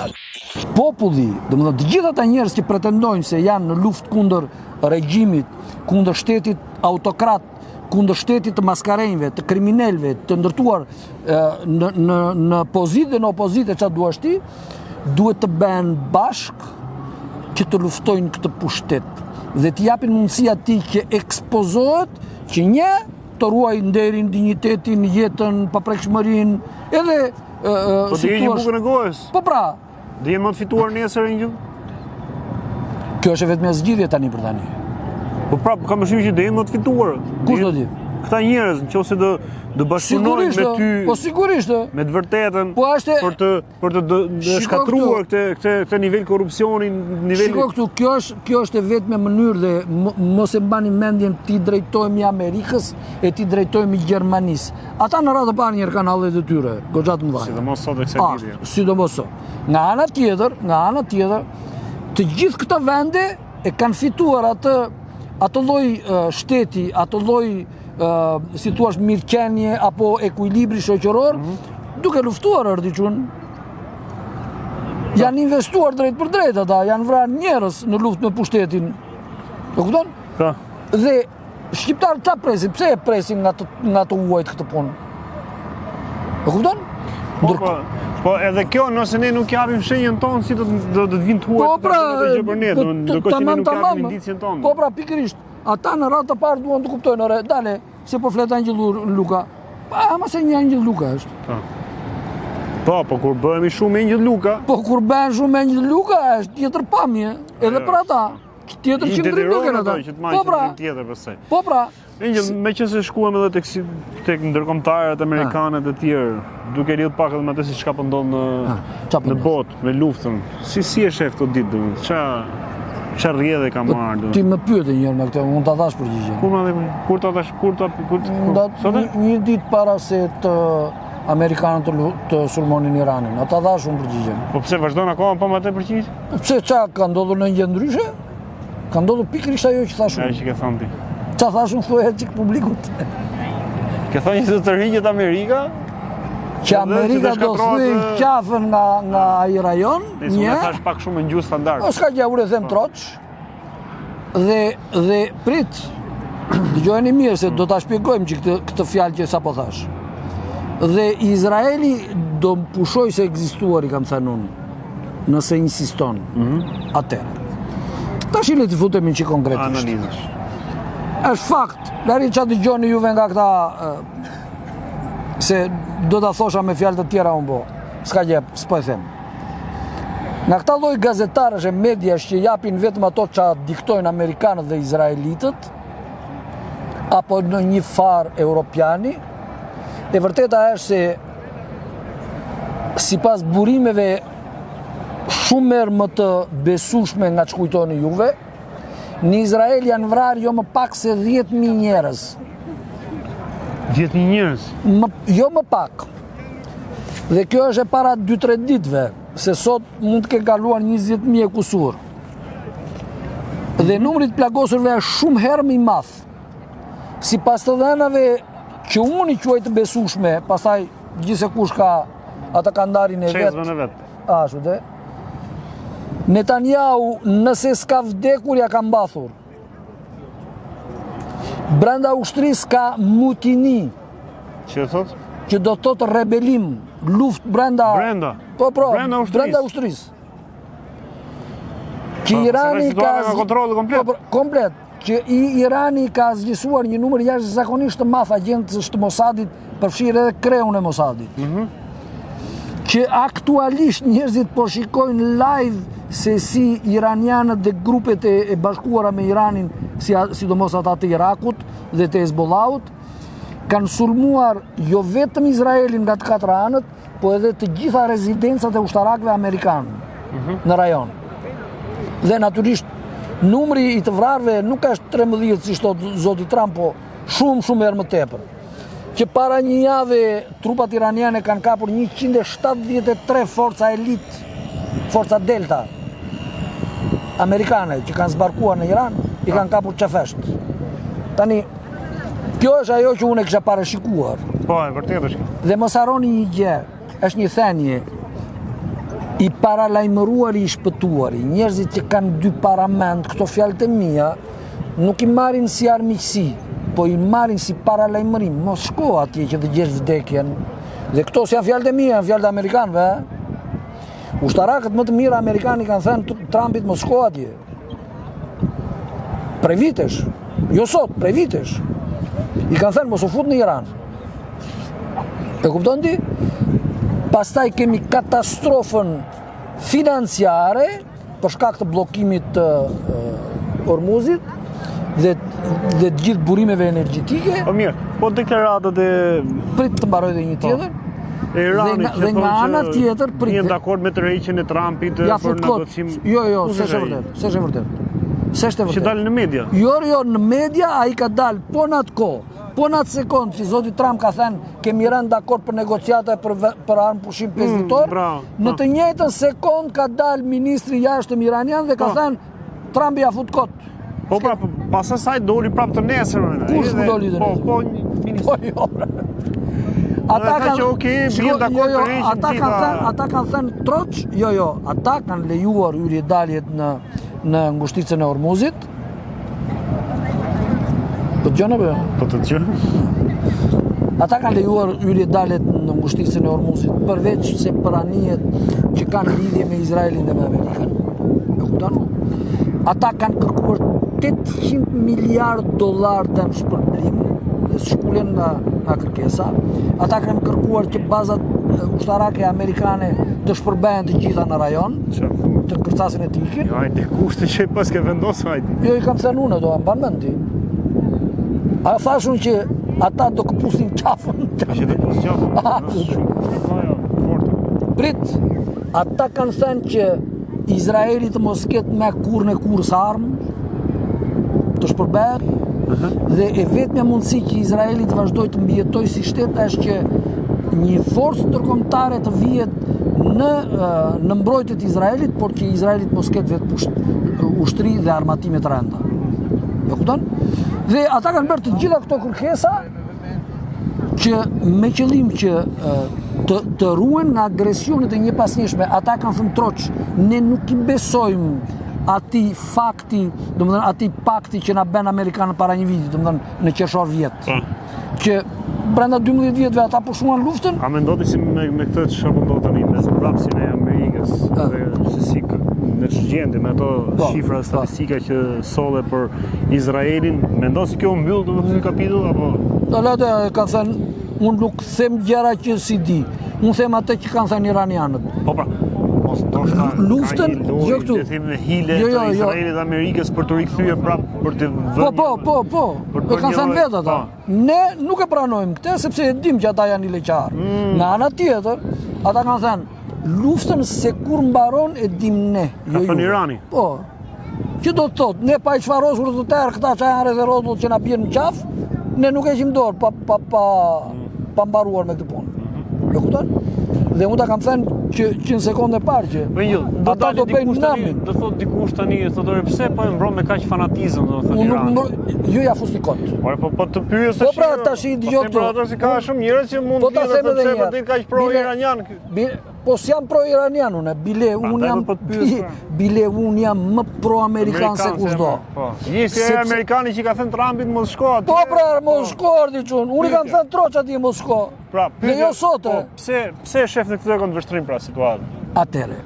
populli, domethënë të gjithë ata njerëz që pretendojnë se janë në luftë kundër regjimit, kundër shtetit autokrat, kundër shtetit të maskarenjve, të kriminelve, të ndërtuar në pozitë dhe në opozitë çfarë duash ti, duhet të bëhen bashk që të luftojnë këtë pushtet dhe të japin mundësi atij që ekspozohet, që një të ruaj nderin, dinjitetin, jetën, paprekshmërinë, edhe po të jeni bukën e gojës. Po pra, do jemi më të fituar nesër një. Kjo është vetëm zgjidhje tani për tani. Po prapë kam përshtypjen që do jemi më të fituar. Kush do di? Këta njerëz nëse do bashkëpunojnë me ty. Po sigurisht. Me të vërtetën. Po është për të shkatruar këtë nivel korrupsioni, nivel. Shiko këtu, kjo është vetëm mënyrë dhe mos e mbani mendjen ti drejtohemi Amerikës e ti drejtohemi Gjermanisë. Ata në radhë parë njerë kanë hallet e tyre, goxha të mëdha. Sidomos sot e kësaj lidhje. Sidomos sot. Nga ana tjetër, të gjithë këto vende e kanë fituar atë lloj shteti, atë lloj si thua mirëqenie apo ekuilibri shoqëror, duke luftuar ardhiqun. Janë investuar drejt për drejt ata, janë vrarë njerëz në luftë me pushtetin. E kupton? Po. Dhe shqiptarët çfarë presin? Pse e presin nga të huajt këtë punë? E kupton? Po edhe kjo, nëse ne nuk japim shenjën tonë, si do të vinë të huajt të gjë për ne, ndërkohë që ne nuk japim indicjen tonë. Po pra, pikërisht, ata në radhë të parë duan të kuptojnë, ore, dale, se po flet Angjëll Luka. Ama se një Angjëll Luka është. Po kur bëhemi shumë Angjëll Luka. Po kur bëhen shumë Angjëll Luka është tjetër pamje, edhe për ata. Tjetër qëndrim nuk e në ta. Po pra. Me që se shkuam edhe tek ndërkombëtarët amerikanët e tjerë, duke lidh pak edhe me atë si çka po ndodh në botë, me luftën. Si e shef këto ditë domun? Ç'a rrjedhë ka marrë? Ti më pyete një herë me këtë, unë ta dash përgjigjen. Kur ta dash? Një ditë para se të amerikanët të sulmonin Iranin, ata dash unë përgjigjen. Po pse vazhdon akoma pa më atë përgjigje? Pse ç'a ka ndodhur në një gjë ndryshe? Ka ndodhur pikërisht ajo që thash unë. Ajo që ke thënë ti. Qa thash unë thuaj çik publikut. Ke thënë që të rrigjet Amerika? Që Amerika do thyejnë qafën nga ai rajon, një. Thash pak shumë në gjuhë standard. O s'ka gjë, unë them troç. Dhe prit. Dëgjojeni mirë se do ta shpjegojmë që këtë fjalë që sapo thash. Dhe Izraeli do pushoj se ekzistuar, i kam thënë unë, nëse insiston. Atëherë. Tash le të futemi çik konkretisht. Analizësh. Është fakt, lari çfarë dëgjoni juve nga këta se do ta thosha me fjalë të tjera unë po. S'ka gjë, s'po e them. Nga këta lloj gazetarësh e mediash që japin vetëm ato çka diktojnë amerikanët dhe izraelitët apo në një far europiani, e vërteta është se sipas burimeve shumë merë më të besueshme nga që kujtoni juve, në Izrael janë vrarë jo më pak se 10.000 njerëz. 10.000 njerëz? Jo më pak. Dhe kjo është e para 2-3 ditëve, se sot mund të kenë kaluar 20.000 e kusur. Dhe numri të plagosurve është shumë herë më i madh. Sipas të dhënave që unë i quaj të besueshme, pastaj gjithsekush ka ata kanë ndarjen e vet. Çezën e vet. Ashtu dhe. Netanyahu nëse s'ka vdekur ja ka mbathur. Brenda ushtrisë ka mutini. Që thot? Që do thot rebelim, luftë brenda. Po, brenda ushtrisë. Që Irani ka kontroll komplet. Që Irani ka zgjisuar një numër jashtëzakonisht të madh agentësh të Mossadit, përfshirë edhe kreun e Mossadit. Që aktualisht njerëzit po shikojnë live se si iranianët dhe grupet e bashkuara me Iranin, sidomos ata të Irakut dhe të Hezbollahut, kanë sulmuar jo vetëm Izraelin nga të katra anët, po edhe të gjitha rezidencat e ushtarakëve amerikanë në rajon. Dhe natyrisht numri i të vrarve nuk është 13 si thot zoti Trump, po shumë herë më tepër. Që para një jave trupat iraniane kanë kapur 173 forca elit, forca delta amerikane që kanë zbarkuar në Iran, i kanë kapur qefesht. Tani, kjo është ajo që unë e kisha parashikuar. Po, e vërtet është. Dhe mos harroni një gjë, është një thënie i paralajmëruari i shpëtuari. Njerëzit që kanë dy paramend, këto fjalët e mia, nuk i marrin si armiqësi, po i marrin si paralajmërim. Mos shko atje që të gjesh vdekjen. Dhe këto si janë fjalët e mia, janë fjalët e amerikanëve. Ushtarakët më të mirë amerikanë kanë thënë Trumpit mos shko atje. Prej vitesh, jo sot, prej vitesh. I kanë thënë mos u fut në Iran. E kupton ti? Pastaj kemi katastrofën financiare për shkak të bllokimit të Hormuzit dhe të gjithë burimeve energjetike. Po mirë, po deklaratat e prit të mbaroj dhe një tjetër. Dhe nga ana tjetër prit. Jemi dakord me tërheqjen e Trumpit për negocim. Jo, s'është vërtet. Që dalë në media. Jo, në media ai ka dalë po në atë kohë. Po në atë sekond që zoti Trump ka thënë kemi rënë dakord për negociata për armë pushim 5 ditor, në të njëjtën sekond ka dalë ministri jashtëm iranian dhe ka thënë Trumpi ja fut kot. Po pra, pas asaj doli prapë të nesër. Kush doli të nesër? Po, ministri. Ata që okay, bien dakord të rriqin ata kanë thënë troç, jo, ata kanë lejuar hyrjedaljet në ngushticën e Hormuzit. Po dëgjon apo? Po të dëgjoj. Ata kanë lejuar hyrjedaljet në ngushticën e Hormuzit, përveç se për anijet që kanë lidhje me Izraelin dhe me Amerikën. E kupton? Ata kanë kërkuar $800 miliard dëm shpërblim dhe shkullen nga kërkesa. Ata kanë kërkuar që bazat ushtarake amerikane të shpërbehen të gjitha në rajon, të kërcasin e tikin. Hajde, kushte që pas ke vendosur, hajde. Jo, i kam thënë unë, do mban mend ti. A thashun që ata do këpusin qafën. Që të pus qafën. Prit, ata kanë thënë që Izraeli të mos ketë me kurrë armë të shpërbehet, dhe e vetmja mundësi që Izraeli të vazhdoj të mbjetoj si shtet është që një forcë ndërkombëtare të vihet në mbrojtjet e Izraelit, por që Izraelit mos ketë vetë ushtri dhe armatime të rënda. E kupton? Dhe ata kanë bërë të gjitha këto kërkesa që me qëllim që të ruhen nga agresionet e njëpasnjeshme. Ata kanë thënë troç, ne nuk i besojmë atij fakti, domethënë atij pakti që na bën amerikanët para një viti, domethënë në qershor vjet. Që brenda 12 vjetëve ata pushuan luftën. A mendoni si me këtë çfarë mundot tani me zbrapsin e Amerikës dhe si në çgjendje me ato shifra statistika që solle për Izraelin, mendon si kjo mbyll domethënë kapitull apo? Dalate kanë thënë, unë nuk them gjëra që si di. Unë them atë që kanë thënë iranianët. Po pra, luftën, jo këtu. Në hile të Izraelit dhe Amerikës për të rikthyer prapë për të vënë. Po. E kanë thënë vetë ata. Ne nuk e pranojmë këtë sepse e dim që ata janë ileqar. Nga ana tjetër, ata kanë thënë luftën se kur mbaron e dim ne. Ka thënë Irani. Po. Që do të thotë, ne pa i çfarosur të tërë këta që janë rreth rrotull që na bjen në qaf, ne nuk heqim dorë pa mbaruar me këtë punë. E kupton? Dhe unë ta kam thënë që në sekondën e parë që ata do bëjnë namin. Do thotë dikush tani, thotë pse po e mbron me kaq fanatizëm, domethënë Irani. Jo ja fusti kot. Po të pyes se po pra tash dëgjoj këto. Po si ka shumë njerëz që mund të thonë se po din kaq pro-iranian. Po s'jam pro-iranian unë, bile unë jam më pro-amerikan se kushdo. Po. Jesi amerikani që ka thënë Trumpit mos shko aty. Po pra, mos shko aty çun. Unë kam thënë troç aty mos shko. Pra, dhe jo sot. Pse shef në këtë kënd vështrim pra situatën? Atëre.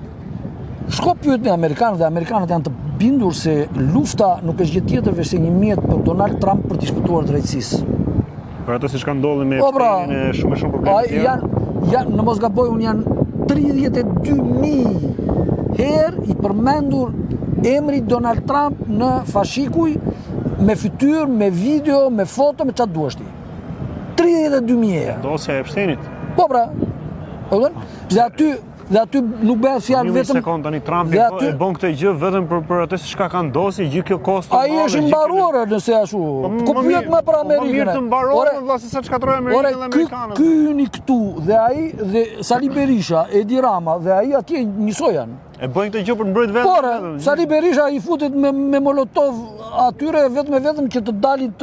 Shko pyet me amerikanët dhe amerikanët janë të bindur se lufta nuk është gjë tjetër veç se një mjet për Donald Trump për të shpëtuar drejtësisë. Për ato siç ka ndodhur me shpëtimin e shumë probleme. Janë në mos gaboj unë janë 32.000 herë i përmendur emri Donald Trump në fashikuj me fytyrë, me video, me foto, me çfarë duash ti. 32.000 herë. Dosja e Epsteinit. Po pra. Dhe aty nuk bëhet fjalë vetëm. Një sekond tani Trumpi e bën këtë gjë vetëm për atë se çka kanë dosje, gjë kjo kosto. Ai është mbaruar nëse ashtu. Ku pyet më për Amerikën? Mirë të mbaruar vllazë sa çkatroi Amerikën dhe amerikanët. Ky hyni këtu dhe ai dhe Sali Berisha, Edi Rama dhe ai atje njësoj janë. E bëjnë këtë gjë për mbrojt vetëm. Por Sali Berisha i futet me molotov atyre vetëm që të dalin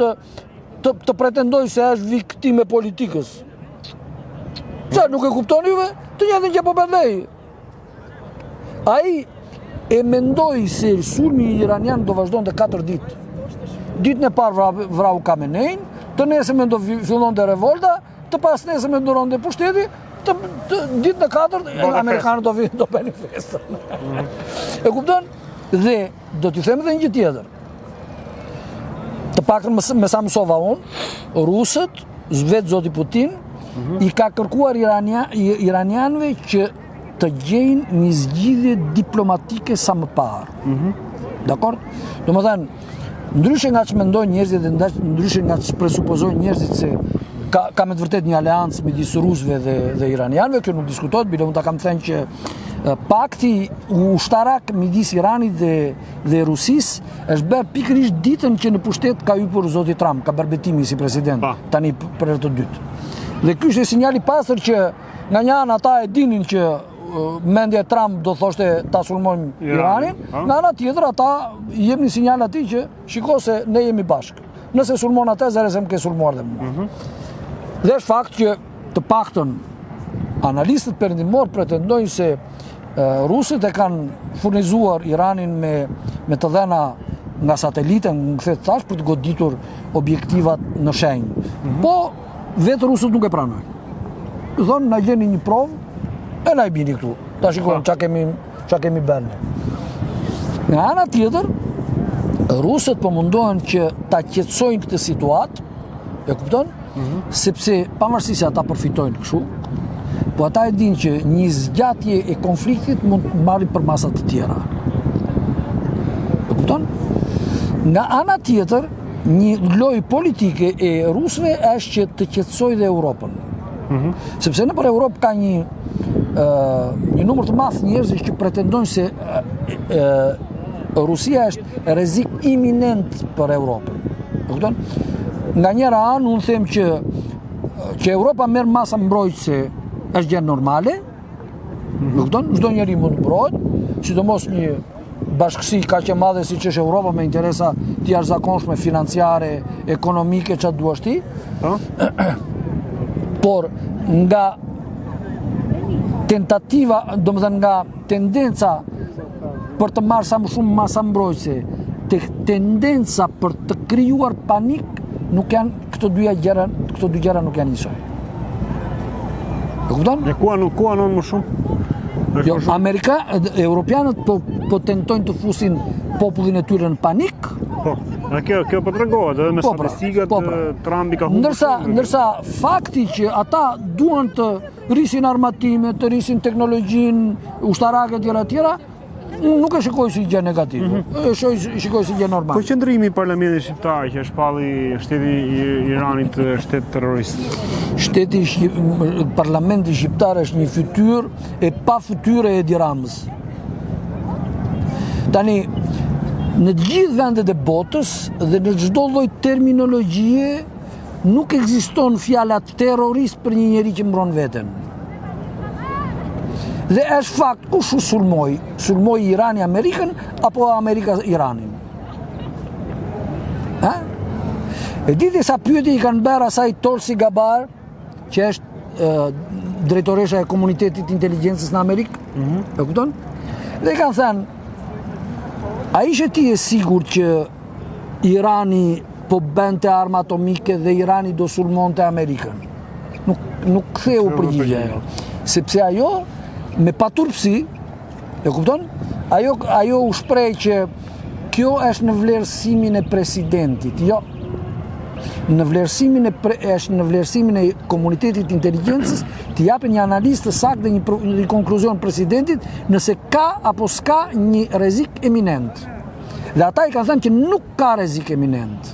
të pretendojë se është viktime politikës. Qa, nuk e kuptoni juve? Të njëtën që po bëndej. Ai e mendoj se sulmi iranian do vazhdon të 4 ditë. Ditën e parë vrau Khamenein, të nesër do fillon të revolta, të pas nesër do ronde pushteti, ditën e 4 amerikanët do bëjnë festën. E kupton? Dhe do t'i them edhe një gjë tjetër. Të paktën me sa mësova unë, rusët, vetë zoti Putin, i ka kërkuar iranianëve që të gjejnë një zgjidhje diplomatike sa më parë. Dakor? Domethënë, ndryshe nga ç'mendojnë njerëzit dhe ndryshe nga ç'presupozojnë njerëzit se ka me të vërtet një aleancë midis rusëve dhe iranianëve, kjo nuk diskutohet, bile unë ta kam thënë që pakti ushtarak midis Iranit dhe Rusisë është bërë pikërisht ditën që në pushtet ka hyrë zoti Trump, ka bërë betimi si president, tani për herë të dytë. Dhe ky është sinjali pastër që nga një anë ata e dinin që mendja e Trump do thoshte ta sulmojmë Iranin, nga ana tjetër ata i jepnin një sinjal atij që shiko se ne jemi bashkë. Nëse sulmon atë, zëre se më ke sulmuar dhe mua. Dhe është fakt që të paktën analistët perëndimor pretendojnë se rusët e kanë furnizuar Iranin me të dhëna nga satelite, në këtë thash, për të goditur objektivat në shenjë. Po, vetë rusët nuk e pranojnë. Thonë, na gjeni një provë, e na i bini këtu. Ta shikojmë qa kemi bërë. Nga ana tjetër, rusët po mundohen që ta qetësojnë këtë situatë, e kupton? Sepse pavarësisht se ata përfitojnë kështu, po ata e dinë që një zgjatje e konfliktit mund të marrë për masa të tjera. E kupton? Nga ana tjetër, një lojë politike e rusëve është që të qetësojë dhe Europën. Sepse nëpër Europë ka një numër të madh njerëzish që pretendojnë se Rusia është rrezik iminent për Europën. E kupton? Nga njëra anë unë them që Europa merr masa mbrojtëse është gjë normale. E kupton? Çdo njeri mund të mbrojtë, sidomos një bashkësi kaq e madhe siç është Europa me interesa të jashtëzakonshme financiare, ekonomike, çfarë duash ti. Por nga tentativa, domethënë nga tendenca për të marrë sa më shumë masa mbrojtëse, tendenca për të krijuar panik, nuk janë këto dy gjëra nuk janë njësoj. E kupton? E ku anon më shumë? Jo, Europianët po tentojnë të fusin popullin e tyre në panik. Po, kjo po tregohet edhe me statistikat Trumpi ka humbur. Ndërsa fakti që ata duan të rrisin armatime, të rrisin teknologjinë ushtarake tjera, nuk e shikoj si gjë negative. E shikoj si gjë normale. Po qëndrimi i parlamentit shqiptar që shpalli shteti i Iranit shtet terrorist. Parlamenti shqiptar është një fytyrë e pa fytyrë e Edi Ramës. Tani, në të gjithë vendet e botës dhe në çdo lloj terminologjie nuk ekziston fjala terrorist për një njeri që mbron veten. Dhe është fakt kush u sulmoi Irani Amerikën apo Amerika Iranin. E diti sa pyetje i kanë bërë asaj Tulsi Gabbard, që është drejtoresha e komunitetit inteligjencës në Amerikë, e kupton? Dhe i kanë thënë, a ishe ti e sigur që Irani po bente arma atomike dhe Irani do sulmonte Amerikën? Nuk ktheu përgjigje ajo. Sepse ajo me paturpsi, e kupton? Ajo u shpreh që kjo është në vlerësimin e presidentit. Jo. Është në vlerësimin e komunitetit inteligjencës të japë një analizë të saktë dhe një konkluzion presidentit nëse ka apo s'ka një rrezik eminent. Dhe ata i kanë thënë që nuk ka rrezik eminent.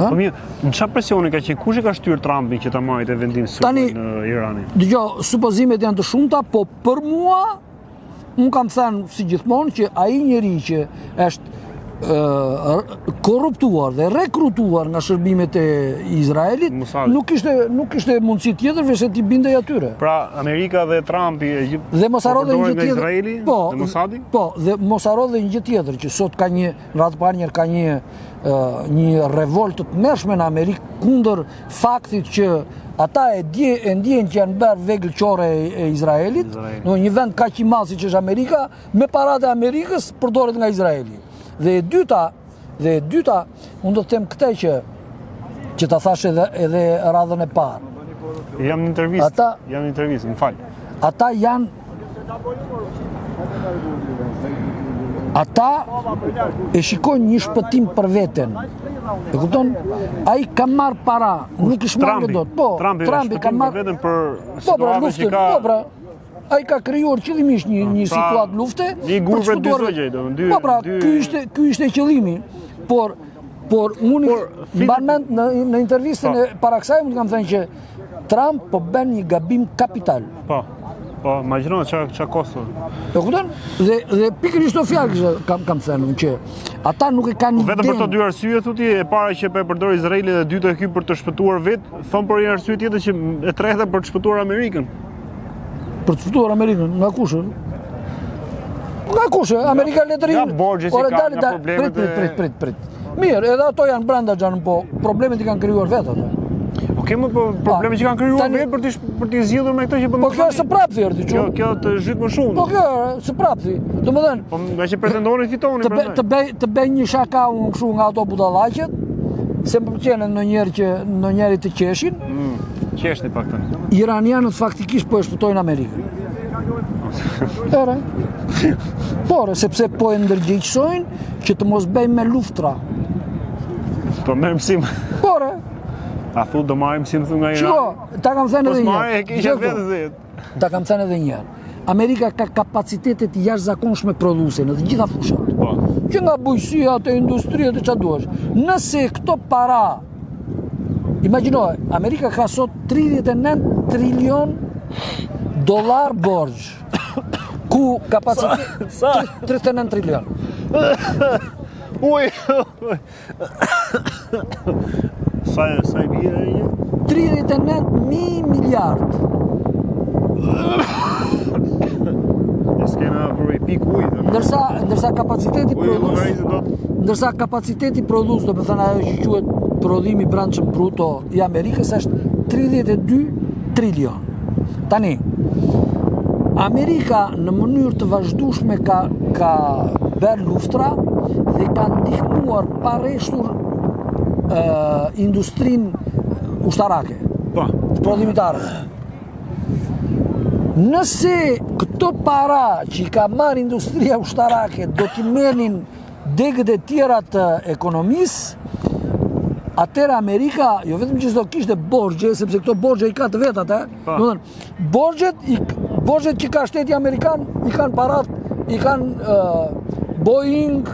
Po mirë, në çfarë presioni ka qenë? Kush e ka shtyr Trumpin që ta marrë vendim suport në Iranin? Dgjoj, supozimet janë të shumta, po për mua unë kam thënë si gjithmonë që ai njeri që është korruptuar dhe rekrutuar nga shërbimet e Izraelit, nuk kishte mundësi tjetër veç se t'i bindej atyre. Pra Amerika dhe Trumpi dhe mos harro dhe një gjë tjetër. Izraeli dhe Mossadi? Po, dhe mos harro dhe një gjë tjetër që sot ka një radhëparnjër ka një revoltë të tmerrshme në Amerikë kundër faktit që ata e ndjejnë që janë bërë veglëqore e Izraelit, në një vend kaq i madh siç është Amerika, me paratë e Amerikës përdoret nga Izraeli. Dhe e dyta, unë do të them këtë që ta thash edhe radhën e parë. Jam në intervistë, më fal. Ata e shikojnë një shpëtim për veten. E kupton? Ai ka marr para, nuk i shmangë dot. Po, Trumpi ka marr veten për situatën që ka. Ai ka krijuar qëllimisht një situatë lufte. Një gurë dy zogjë, po pra, ky ishte qëllimi, por unë mban në intervistën e para kësaj mund të kam thënë që Trump po bën një gabim kapital. Po, imagjino ç'a kosto. E kupton? Dhe pikërisht këto fjalë kam thënë që ata nuk e kanë vetëm për të dy arsye thotë, e para që e përdor Izraeli dhe e dyta ky për të shpëtuar vetë, thon për një arsye tjetër që e treta për të shpëtuar Amerikën. Për të shpëtuar Amerikën, nga kush? Nga kush? Amerika letërin. Ja borxhe që ka nga problemet. Prit. Mirë, edhe ato janë brenda xhan, po problemet i kanë krijuar vetë ato. Okej, Okej, më po problemi që kanë krijuar tani- vetë për t'i zgjidhur me këtë që bën. Po kjo është së prapë thërti, Kjo të zhyt më shumë. Po kjo është së prapë. Domethënë, Po nga që pretendonin fitonin prandaj. të bëj një shaka unë kështu nga ato budallaqet, se më pëlqen ndonjëri të qeshin. Qeshni pak tani. Iranianët faktikisht po e shpëtojnë Amerikën. Ere. Por, sepse po e ndërgjegjësojnë që të mos bëjmë me luftra. Po merr mësim. Por, A thu do marrim mësim thon nga Iran. shiko, ta kam thënë Po edhe një s'marrë e kisha herë. vetë zet. Ta kam thënë edhe një herë. Amerika ka kapacitete të jashtëzakonshme prodhuese në të gjitha fushat. Po. Që nga bujësia, të industria, të çfarë duash. Nëse këto para, imagjino, Amerika ka sot 39 trilion dollar borxh. Ku kapacitet Sa? 39 trilion. Uj. Sa i bie ai? 39.000 miliard. Ne s'kena për pik ujë. Ndërsa kapaciteti Ujë prodhues, llogarisë dot. ndërsa kapaciteti prodhues, do të thënë ajo që quhet prodhimi brendshëm bruto i Amerikës është 32 trilion. Tani, Amerika në mënyrë të vazhdueshme ka bërë luftra dhe ka ndihmuar pa rreshtur industrinë ushtarake, Po. të prodhimitarëve. Nëse këto para që i ka marrë industria ushtarake do t'i merrnin degët e tjera të ekonomisë, atëherë Amerika, jo vetëm që s'do kishte borxhe, sepse këto borxhe i ka të vetat, Po. do të thënë, borxhet që ka shteti amerikan, i kanë parat, i kanë Boeing,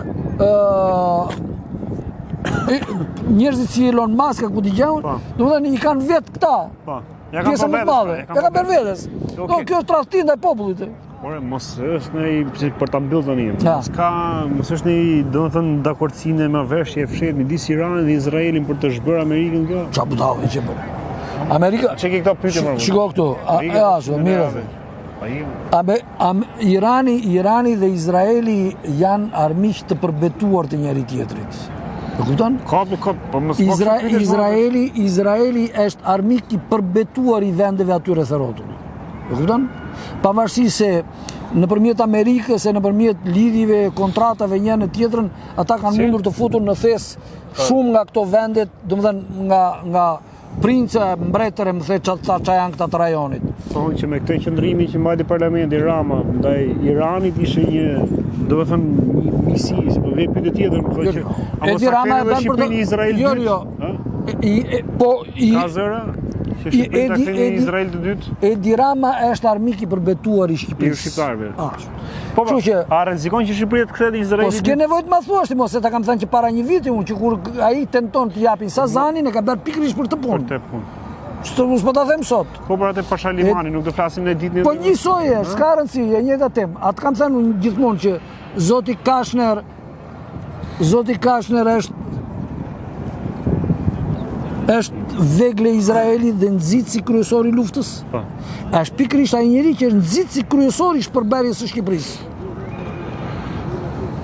njerëzit si Elon Musk, ku t'i gjaun, Po. do të thënë, i kanë vetë këta. Po. Ja kanë Pjesën më të madhe, ja kanë bërë vetes. Okej. Do, kjo është tradhtim ndaj popullit. Por mos është në për ta mbyllë tani. Ja. Mos është në domethënë dakordsinë me marrëveshje e fshehtë midis Iranit dhe Izraelit për të zhbërë Amerikën kjo. Qa budallë që bërë. Amerika, Çe ke këto pyetje më? shiko këtu, mirë. Irani dhe Izraeli janë armiq të përbetuar të njëri tjetrit. E kupton? Ka, po mos Izraeli është armik i përbetuar i vendeve aty rreth rrotull. E kupton? Pavarësisht se nëpërmjet Amerikës e nëpërmjet lidhjeve, kontratave një në tjetrën, ata kanë mundur të futur në thes shumë nga këto vendet, domethënë nga prince, mbretëre, më the çfarë janë këta të rajonit. thonë që me këtë qëndrimi që mbajti parlamenti Rama ndaj Iranit ishte një, domethënë një misi, si po vjen pyetje tjetër, më thonë që a mos Rama e bën për Shqipërinë Izrael jo, dytë? jo. Ka zëra? Që Shqipëria ta kthejë një Izrael të dytë? Edi Rama është armik i përbetuar i Shqipërisë. I shqiptarëve. Po, Kështu që a rrezikon që Shqipëria të kthehet në Izrael? Po s'ke nevojë të ma thuash ti mos, se ta kam thënë që para një viti unë që kur ai tenton të japin Sazanin e ka bërë pikërisht për të punë. Për të punë. S'po ta them sot. Po për atë Pashalimani, nuk do flasim në ditën e Po njësoj është, s'ka rëndësi, e njëjta temë. Atë kam thënë unë gjithmonë që Zoti Kashner është vegle Izraelit dhe nxitsi kryesor i luftës. Po. Është pikërisht ai njeri që është nxitsi kryesor i shpërberjes së Shqipërisë.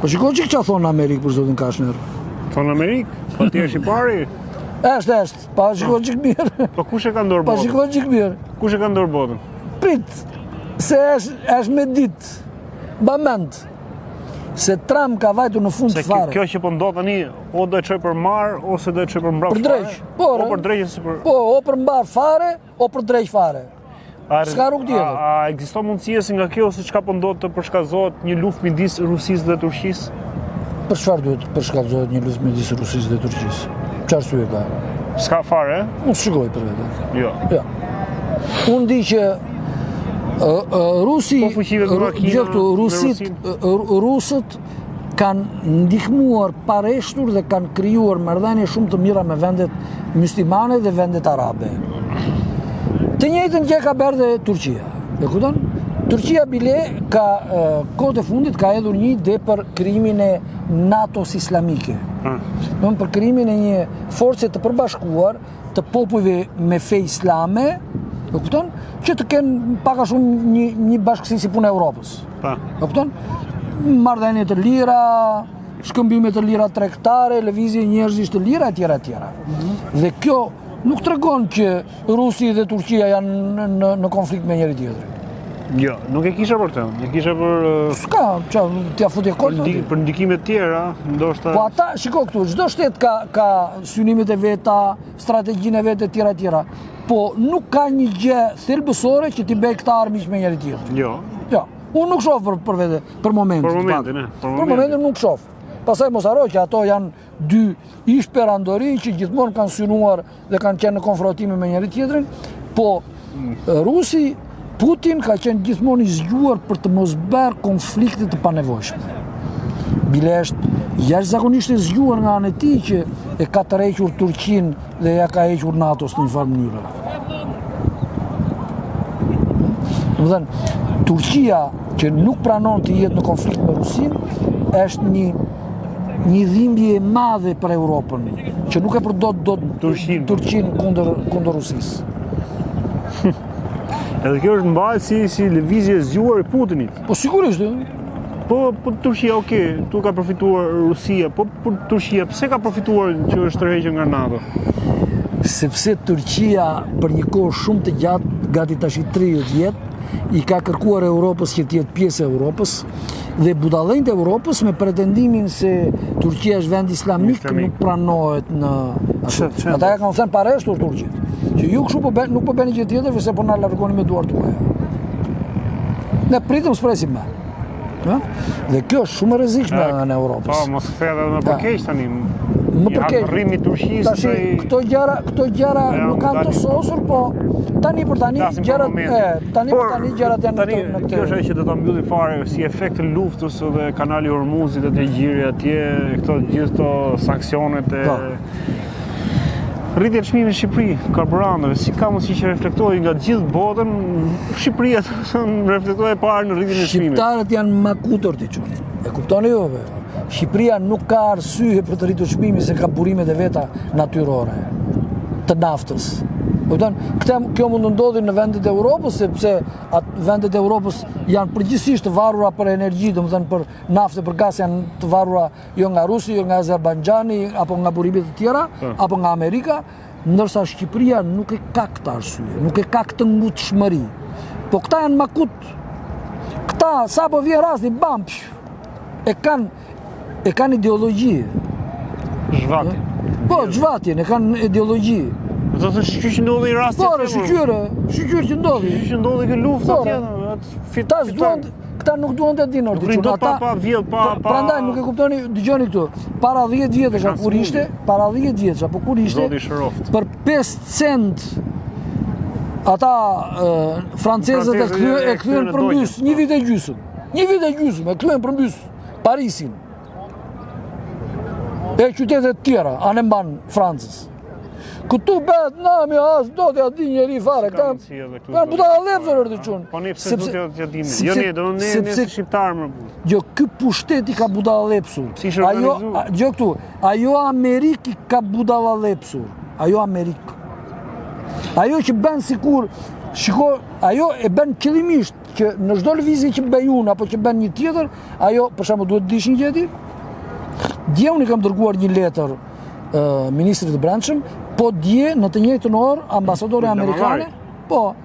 Po shikoj që çfarë thon Amerikë për Zotin Kashner. Thonë Amerikë, po ti je shqiptari? Është, pa shikoj çik mirë. Po kush e ka ndorë Pa botën? shikoj çik mirë. Kush e ka ndorë botën? Prit, se është me ditë, bament, se Trump ka vajtur në fund Se fare. kjo që po ndodh tani, o do e çoj për mar ose do e çoj për mbrapa. Për drejq, po, O për drejq si për. Po, o për mbar fare, o për drejq fare. S'ka rrugë tjetër. A ekziston mundësia se nga kjo se çka po ndodh të përshkallëzohet një luftë midis Rusisë dhe Turqisë? Për çfarë duhet të përshkallëzohet një luftë midis Rusisë dhe Turqisë? Çfarë arsye ka? S'ka fare, Unë shikoj për vete. Jo. Ja. Unë di që Rusi, Po fuqive të Kina dhe Rusët kanë ndihmuar pareshtur dhe kanë krijuar marrëdhënie shumë të mira me vendet myslimane dhe vendet arabe. Të njëjtën gjë ka bërë dhe Turqia. E kupton? Turqia bile ka kohët e fundit ka hedhur një ide për krijimin e NATO-s islamike. Domthonë për krijimin e një force të përbashkuar të popujve me fe islame, e kupton? Që të kenë pak a shumë një bashkësi si punë e Europës. Pa. E kupton? Marrëdhënie të lira, shkëmbime të lira tregtare, lëvizje njerëzish të lira etj. Dhe kjo nuk tregon që Rusi dhe Turqia janë në konflikt me njëri tjetrin. Jo, nuk e kisha për të, e kisha për S'ka, t'ja futje kolë për ndikime të tjera, ndoshta. Po ata, shiko këtu, çdo shtet ka synimet e veta, strategjinë e vetë e tjera. Po nuk ka një gjë thelbësore që t'i bëj këta armiq me njëri tjetrin. Jo. Jo, unë nuk shoh për vete, për momentin. Për momentin nuk shoh. Pastaj mos harro që ato janë dy ish perandori që gjithmonë kanë synuar dhe kanë qenë në konfrontime me njëri tjetrin, po Rusi Putin ka qenë gjithmonë i zgjuar për të mos bërë konflikte të panevojshme. Bile është jashtëzakonisht e zgjuar nga anë e tij që e ka tërhequr Turqinë dhe ja ka hequr NATO-s në një farë mënyrë. Domethënë, Turqia që nuk pranon të jetë në konflikt me Rusinë është një dhimbje e madhe për Europën, që nuk e përdor dot Turqinë kundër Rusisë. Edhe kjo është mbahet si lëvizje e zgjuar e Putinit. Po sigurisht. Po Turqia, okay, tu ka përfituar Rusia, po Turqia pse ka përfituar që është tërhequr nga NATO? Sepse Turqia për një kohë shumë të gjatë, gati tash 30 vjet, i ka kërkuar Europës që të jetë pjesë e Europës dhe budallënjtë e Europës me pretendimin se Turqia është vend islamik nuk pranohet në ashtu. Ata ja kanë thënë pa rreshtur Turqit. Që ju kështu nuk po bëni gjë tjetër se po na largoni me duart tuaja. Ne pritëm s'presim më. Dhe kjo është shumë e rrezikshme në Europë. Po, mos kthehet edhe më përkeq tani. Më përkeq. Rrimi Turqisë. Tash këto gjëra nuk kanë të sosur, po tani për tani gjërat gjërat janë në këtë. Kjo është ajo që do ta mbylli fare si efekt të luftës dhe kanali Hormuzit dhe të gjiri atje, gjithë këto sanksionet e rritja e çmimit në Shqipëri, karburantëve, si ka mundësi që reflektojë nga gjithë botën, Shqipëria reflektojë parë në rritjen e çmimit. Shqiptarët janë makutor ti çun. E kuptoni ju? Shqipëria nuk ka arsye për të rritur çmimin se ka burimet e veta natyrore të naftës. Kjo mund të ndodhi në vendet e Europës, sepse vendet e Europës janë përgjithsisht të varura për energji, domethënë për naftë, për gaz janë të varura jo nga Rusi, jo nga Azerbajxhani, apo nga burimet e tjera, apo nga Amerika, ndërsa Shqipëria nuk e ka këtë arsye, nuk e ka këtë ngutshmëri. Po këta janë makut. Këta sapo vjen rasti bam, e kanë ideologji. Zhvatin. Po, zhvatin, e kanë ideologji. Do të thotë që ndodhi i rasti atje. Shqyr që ndodhi. Që ndodhi kjo luftë atje. Këta nuk duan të dinë orti. Prandaj nuk e kuptoni, dëgjoni këtu. Para 10 vjetësh apo kur ishte, për 5 cent ata francezët e kthyen përmbys një vit e gjysmë. Një vit e gjysmë e kthyen përmbys Parisin. E qytetet tjera, anë mban Francës. Këtu bëhet nami as do t'ja di njeri fare. Këta budalla lepsur është çun. Po ne pse do t'ja dimë? Jo ne si shqiptar më. Jo, ky pushteti ka budalla lepsur. Ajo Amerikë ka budalla lepsur. Ajo Amerikë. Ajo që bën sikur, shiko, ajo e bën qëllimisht që në çdo lëvizje që bëj unë apo që bën një tjetër, ajo për shembull duhet të dish një gjë ti. Dje unë kam dërguar një letër ministrit të brendshëm, po dje në të njëjtën orë ambasadore amerikane,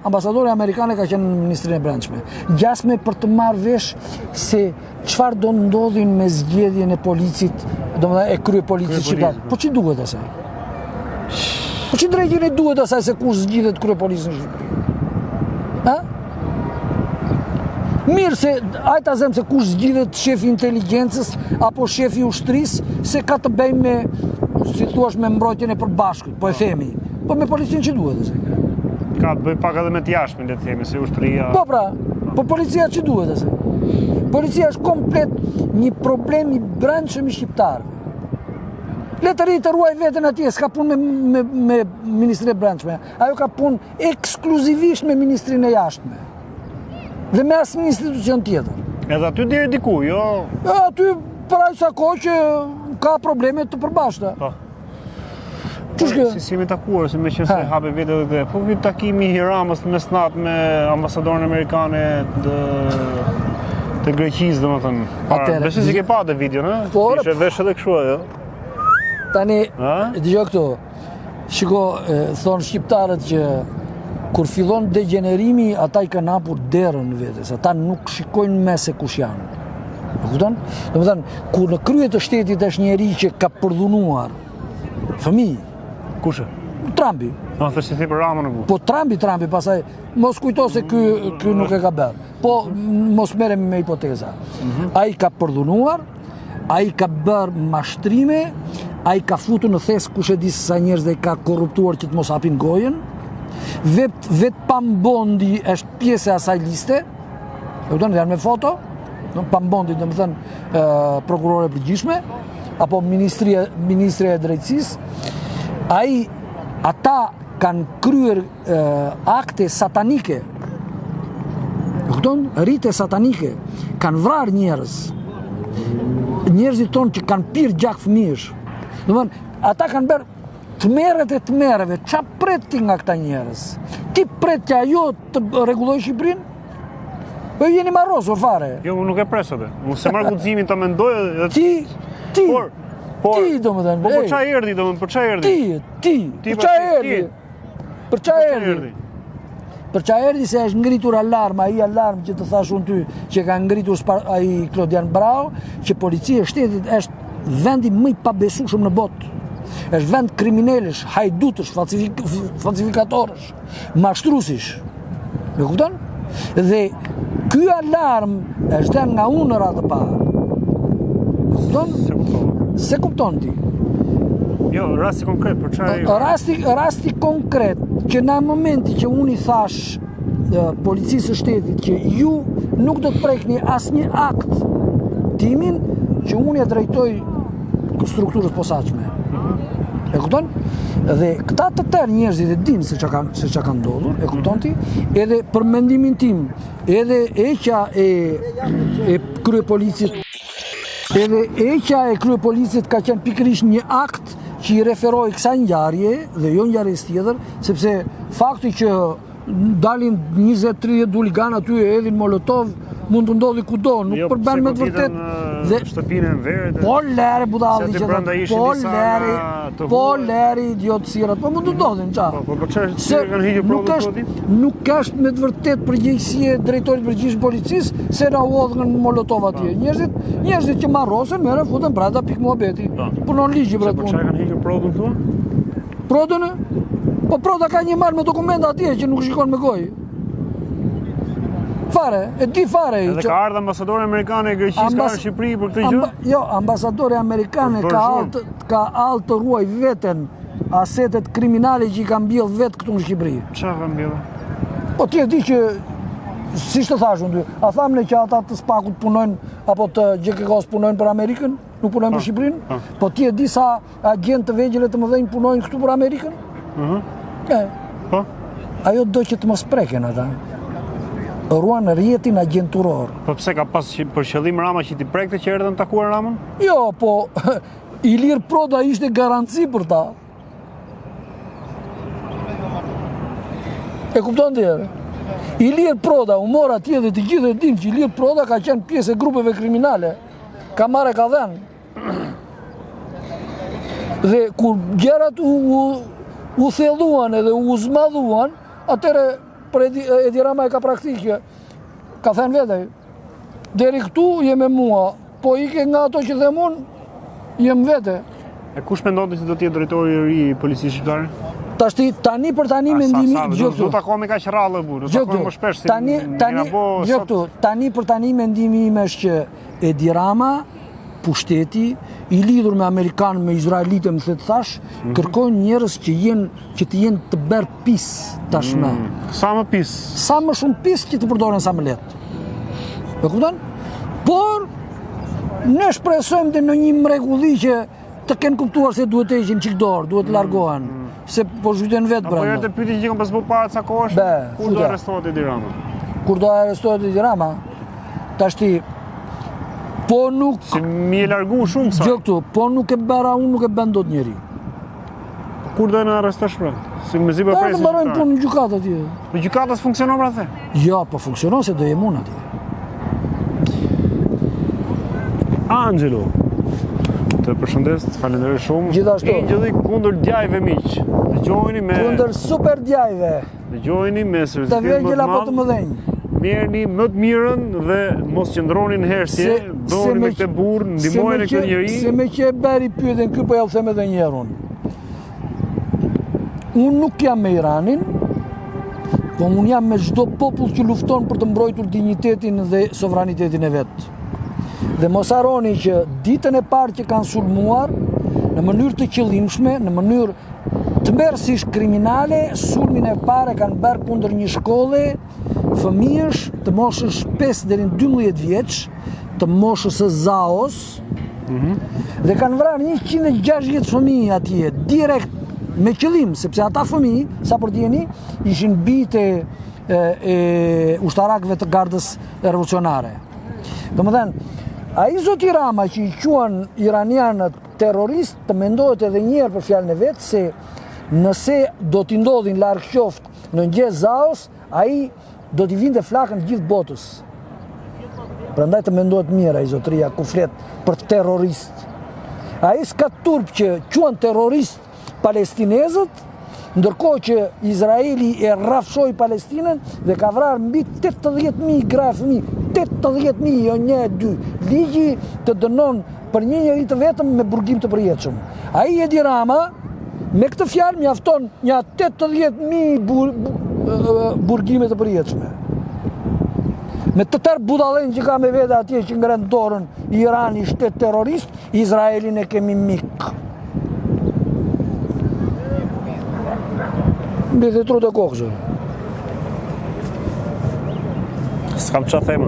ambasadore amerikane ka qenë në Ministrinë e Brendshme. Gjasme për të marrë vesh se çfarë do ndodhin me zgjedhjen e policit, domethënë e krye policit shqiptar. Po ç'i duhet asaj? Po ç'i drejtën e duhet asaj se kush zgjidhet krye policin në Shqipëri? Ha? Mirë se ajta zem se kush zgjidhet shefi inteligjencës apo shefi ushtrisë se ka të bëjë me, si thua, me mbrojtjen e përbashkët, po e themi. Po me policinë që duhet asaj? Ka të bëjë pak edhe me të jashtme, le të themi, se ushtria. Po pra, po policia që duhet asaj? Policia është komplet një problem i brendshëm i shqiptarëve. Le të rritë të ruaj veten atje, s'ka punë me Ministrinë e Brendshme. Ajo ka punë ekskluzivisht me Ministrinë e Jashtme. Dhe me asnjë institucion tjetër. Edhe aty deri diku, jo? Aty për aq sa kohë që ka probleme të përbashkëta. Po. Si jemi takuar, se me që se hape vete dhe dhe. Po vit takimi Hiramës në mesnat me ambasadorën amerikane të Greqisë, domethënë. Besoj se ke pa atë video, ne? Ishte vesh edhe kështu ajo. Tani, dëgjoj këtu. Shiko, thonë shqiptarët që kur fillon degenerimi, ata i kanë hapur derën vetes, ata nuk shikojnë me se kush janë. E kupton? Domethënë, kur në krye të shtetit është njeri që ka përdhunuar fëmijë, Kushe? Trumpi. Thështë si për Ramën në ku. Po Trumpi, pasaj, mos kujto se ky nuk e ka bërë. Po, mos merremi me hipoteza. Ai ka përdhunuar, ai ka bërë mashtrime, ai ka futur në thes kush e di sa njerëz dhe ka korruptuar që të mos hapin gojën. Vet Pambondi është pjesë e asaj liste. E kupton, janë me foto. Pambondi, domethënë, prokurore e përgjithshme apo ministria e drejtësisë. Ata kanë kryer akte satanike. E kupton? Rite satanike. Kanë vrarë njerëz. Njerëzit tonë që kanë pirë gjak fëmijësh. Domethënë, ata kanë bërë tmerret e tmerreve. Qa pret ti nga këta njerëz? Ti pret që ajo të rregullojë Shqipërinë? Po jeni marrosur fare. Jo, unë nuk e pres atë. Unë se marr guximin ta mendoj dhe Ti Por, domethënë. Po për çfarë erdhi domethënë? Për çfarë erdhi? Ti. Për çfarë erdhi? Për çfarë erdhi? Për çfarë erdhi se është ngritur alarm, ai alarm që të thash unë ty, që ka ngritur ai Klodian Brau, që policia e shtetit është vendi më i pabesueshëm në botë. Është vend kriminalësh, hajdutësh, falsifikatorësh, mashtruesish. E kupton? Dhe ky alarm është dhënë nga UNRWA të parë. E kupton? Se kupton ti? Jo, rasti konkret, për çfarë? Rasti konkret, që në momenti që unë i thash policisë së shtetit që ju nuk do të prekni asnjë akt timin, që unë ja drejtoj strukturës posaçme. E kupton? Dhe këta të tërë njerëzit e dinë se çka ka ndodhur, e kupton ti? Edhe për mendimin tim, edhe eqja e kryepolicit Edhe eqja e kryepolicit ka qenë pikërisht një akt që i referoi kësaj ngjarje dhe jo ngjarjes tjetër, sepse fakti që dalin 20-30 huligan aty e hedhin molotov mund të ndodhi kudo, nuk përben me të vërtet. Dhe shtëpinë e verë. Po lere budalli që po lere idiotësirat, po mund të ndodhin çfarë. Po çfarë kanë hiqur provën? Nuk është me të vërtet përgjegjësi e drejtorit përgjithshëm policisë se na udhën molotov atje. Njerëzit që marrosen merren futen brenda pik muhabeti. Punon ligji për atë. Po çfarë kanë hiqur provën këtu? Prodën? Po proda ka një marrë me dokumenta atje që nuk shikon me gojë. Fare, e di fare. Edhe ka ardhur ambasadori amerikan e Greqisë në Shqipëri për këtë gjë? Jo, ambasadori amerikan ka ardhur të ruaj veten asetet kriminale që i ka mbjell vetë këtu në Shqipëri. Çfarë ka mbjellë? Po ti e di që siç të thash unë, a thamë ne që ata të Spakut punojnë apo të GKK-s punojnë për Amerikën, nuk punojnë për Shqipërinë? Po ti e di sa agent të vegjël të mëdhenj punojnë këtu për Amerikën? Po. Ajo do që të mos preken ata. Ruan rjetin agjenturor. Po pse ka pas për qëllim Rama që ti prekte që erdhën takuar Ramën? Jo, po Ilir Proda ishte garanci për ta. E kupton ti? Ilir Proda u mor atje dhe të gjithë e dinë që Ilir Proda ka qenë pjesë e grupeve kriminale. Ka marrë ka dhënë. Dhe kur gjërat u thelluan edhe u zmadhuan, atëre për Edi Rama e ka praktikë, ka thënë vete, deri këtu jem me mua, po ike nga ato që them unë, jem vete. E kush mendon se do të jetë drejtori i ri i policisë shqiptare? Tani për tani mendimi do takohemi kaq rrallë burr, do takohemi më shpesh se tani për tani mendimi im është që Edi Rama, pushteti i lidhur me amerikanë, me izraelitë, më thash, kërkojnë njerëz që të jenë të bërë pis tashmë. Sa më pis. Sa më shumë pis që të përdoren sa më lehtë. E kupton? Por ne shpresojmë të në një mrekulli që të kenë kuptuar se duhet të heqin çik dorë, duhet të largohen, se po zhyten vetë brenda. Po ja të pyeti që pas para ca kohësh, kur do arrestohet Edi Rama? Kur do arrestohet Edi Rama? Tashti po nuk... Si mi e largu shumë sa? Gjë këtu, po nuk e bëra unë, nuk e bën dot njeri. Kur do në arrestesh pra? Si me zi për presin? Po të barojnë punë në gjykatë atje. Po gjykatës funksionon pra the? Jo, po funksionon se do jem unë atje. Angelo, të përshëndes, të falenderoj shumë. Gjithashtu. Angeli kundër djajve miq. Dëgjojeni me kundër super djajve, dëgjojeni me të seriozitetin më vegjël të apo të madh. mëdhenj. Merrni më të mirën dhe mos qëndroni në hersje, doni me këtë burr, ndihmojeni këtë njeri. Se me që e beri pyeten ky, po ja u them edhe një herë unë. Unë nuk jam me Iranin, po unë jam me çdo popull që lufton për të mbrojtur dinjitetin dhe sovranitetin e vet. Dhe mos harroni që ditën e parë që kanë sulmuar në mënyrë të qëllimshme, në mënyrë tmerrsisht kriminale, sulmin e parë kanë bërë kundër një shkolle fëmijësh të moshës 5 deri në 12 vjeç, të moshës së Zaos, dhe kanë vrarë 160 fëmijë atje, direkt me qëllim, sepse ata fëmijë, sa për t'jeni, ishin bite e ushtarakëve të gardës revolucionare. Domethënë, ai zoti Rama që i quan iranianët terrorist, të mendohet edhe një herë për fjalën e vet se nëse do t'i ndodhin larg qoftë në ngjesh Zaos, ai do t'i vinte flakën gjithë botës. Prandaj të mendohet mirë ai zotëria ku flet për terrorist. Ai s'ka turp që quan terrorist palestinezët, ndërkohë që Izraeli e rrafshoi Palestinën dhe ka vrarë mbi 80.000 gra fëmijë, 80.000, jo 1-2. Ligji të dënon për një njeri të vetëm me burgim të përjetshëm. Ai Edi Rama me këtë fjalë mjafton një 80.000 burgime të përjetshme. Me të tërë budallën që ka me vete atje që ngren dorën Irani shtet terrorist, Izraelin e kemi mik. Mbi të tru të kokë, zërë. S'kam çfarë them.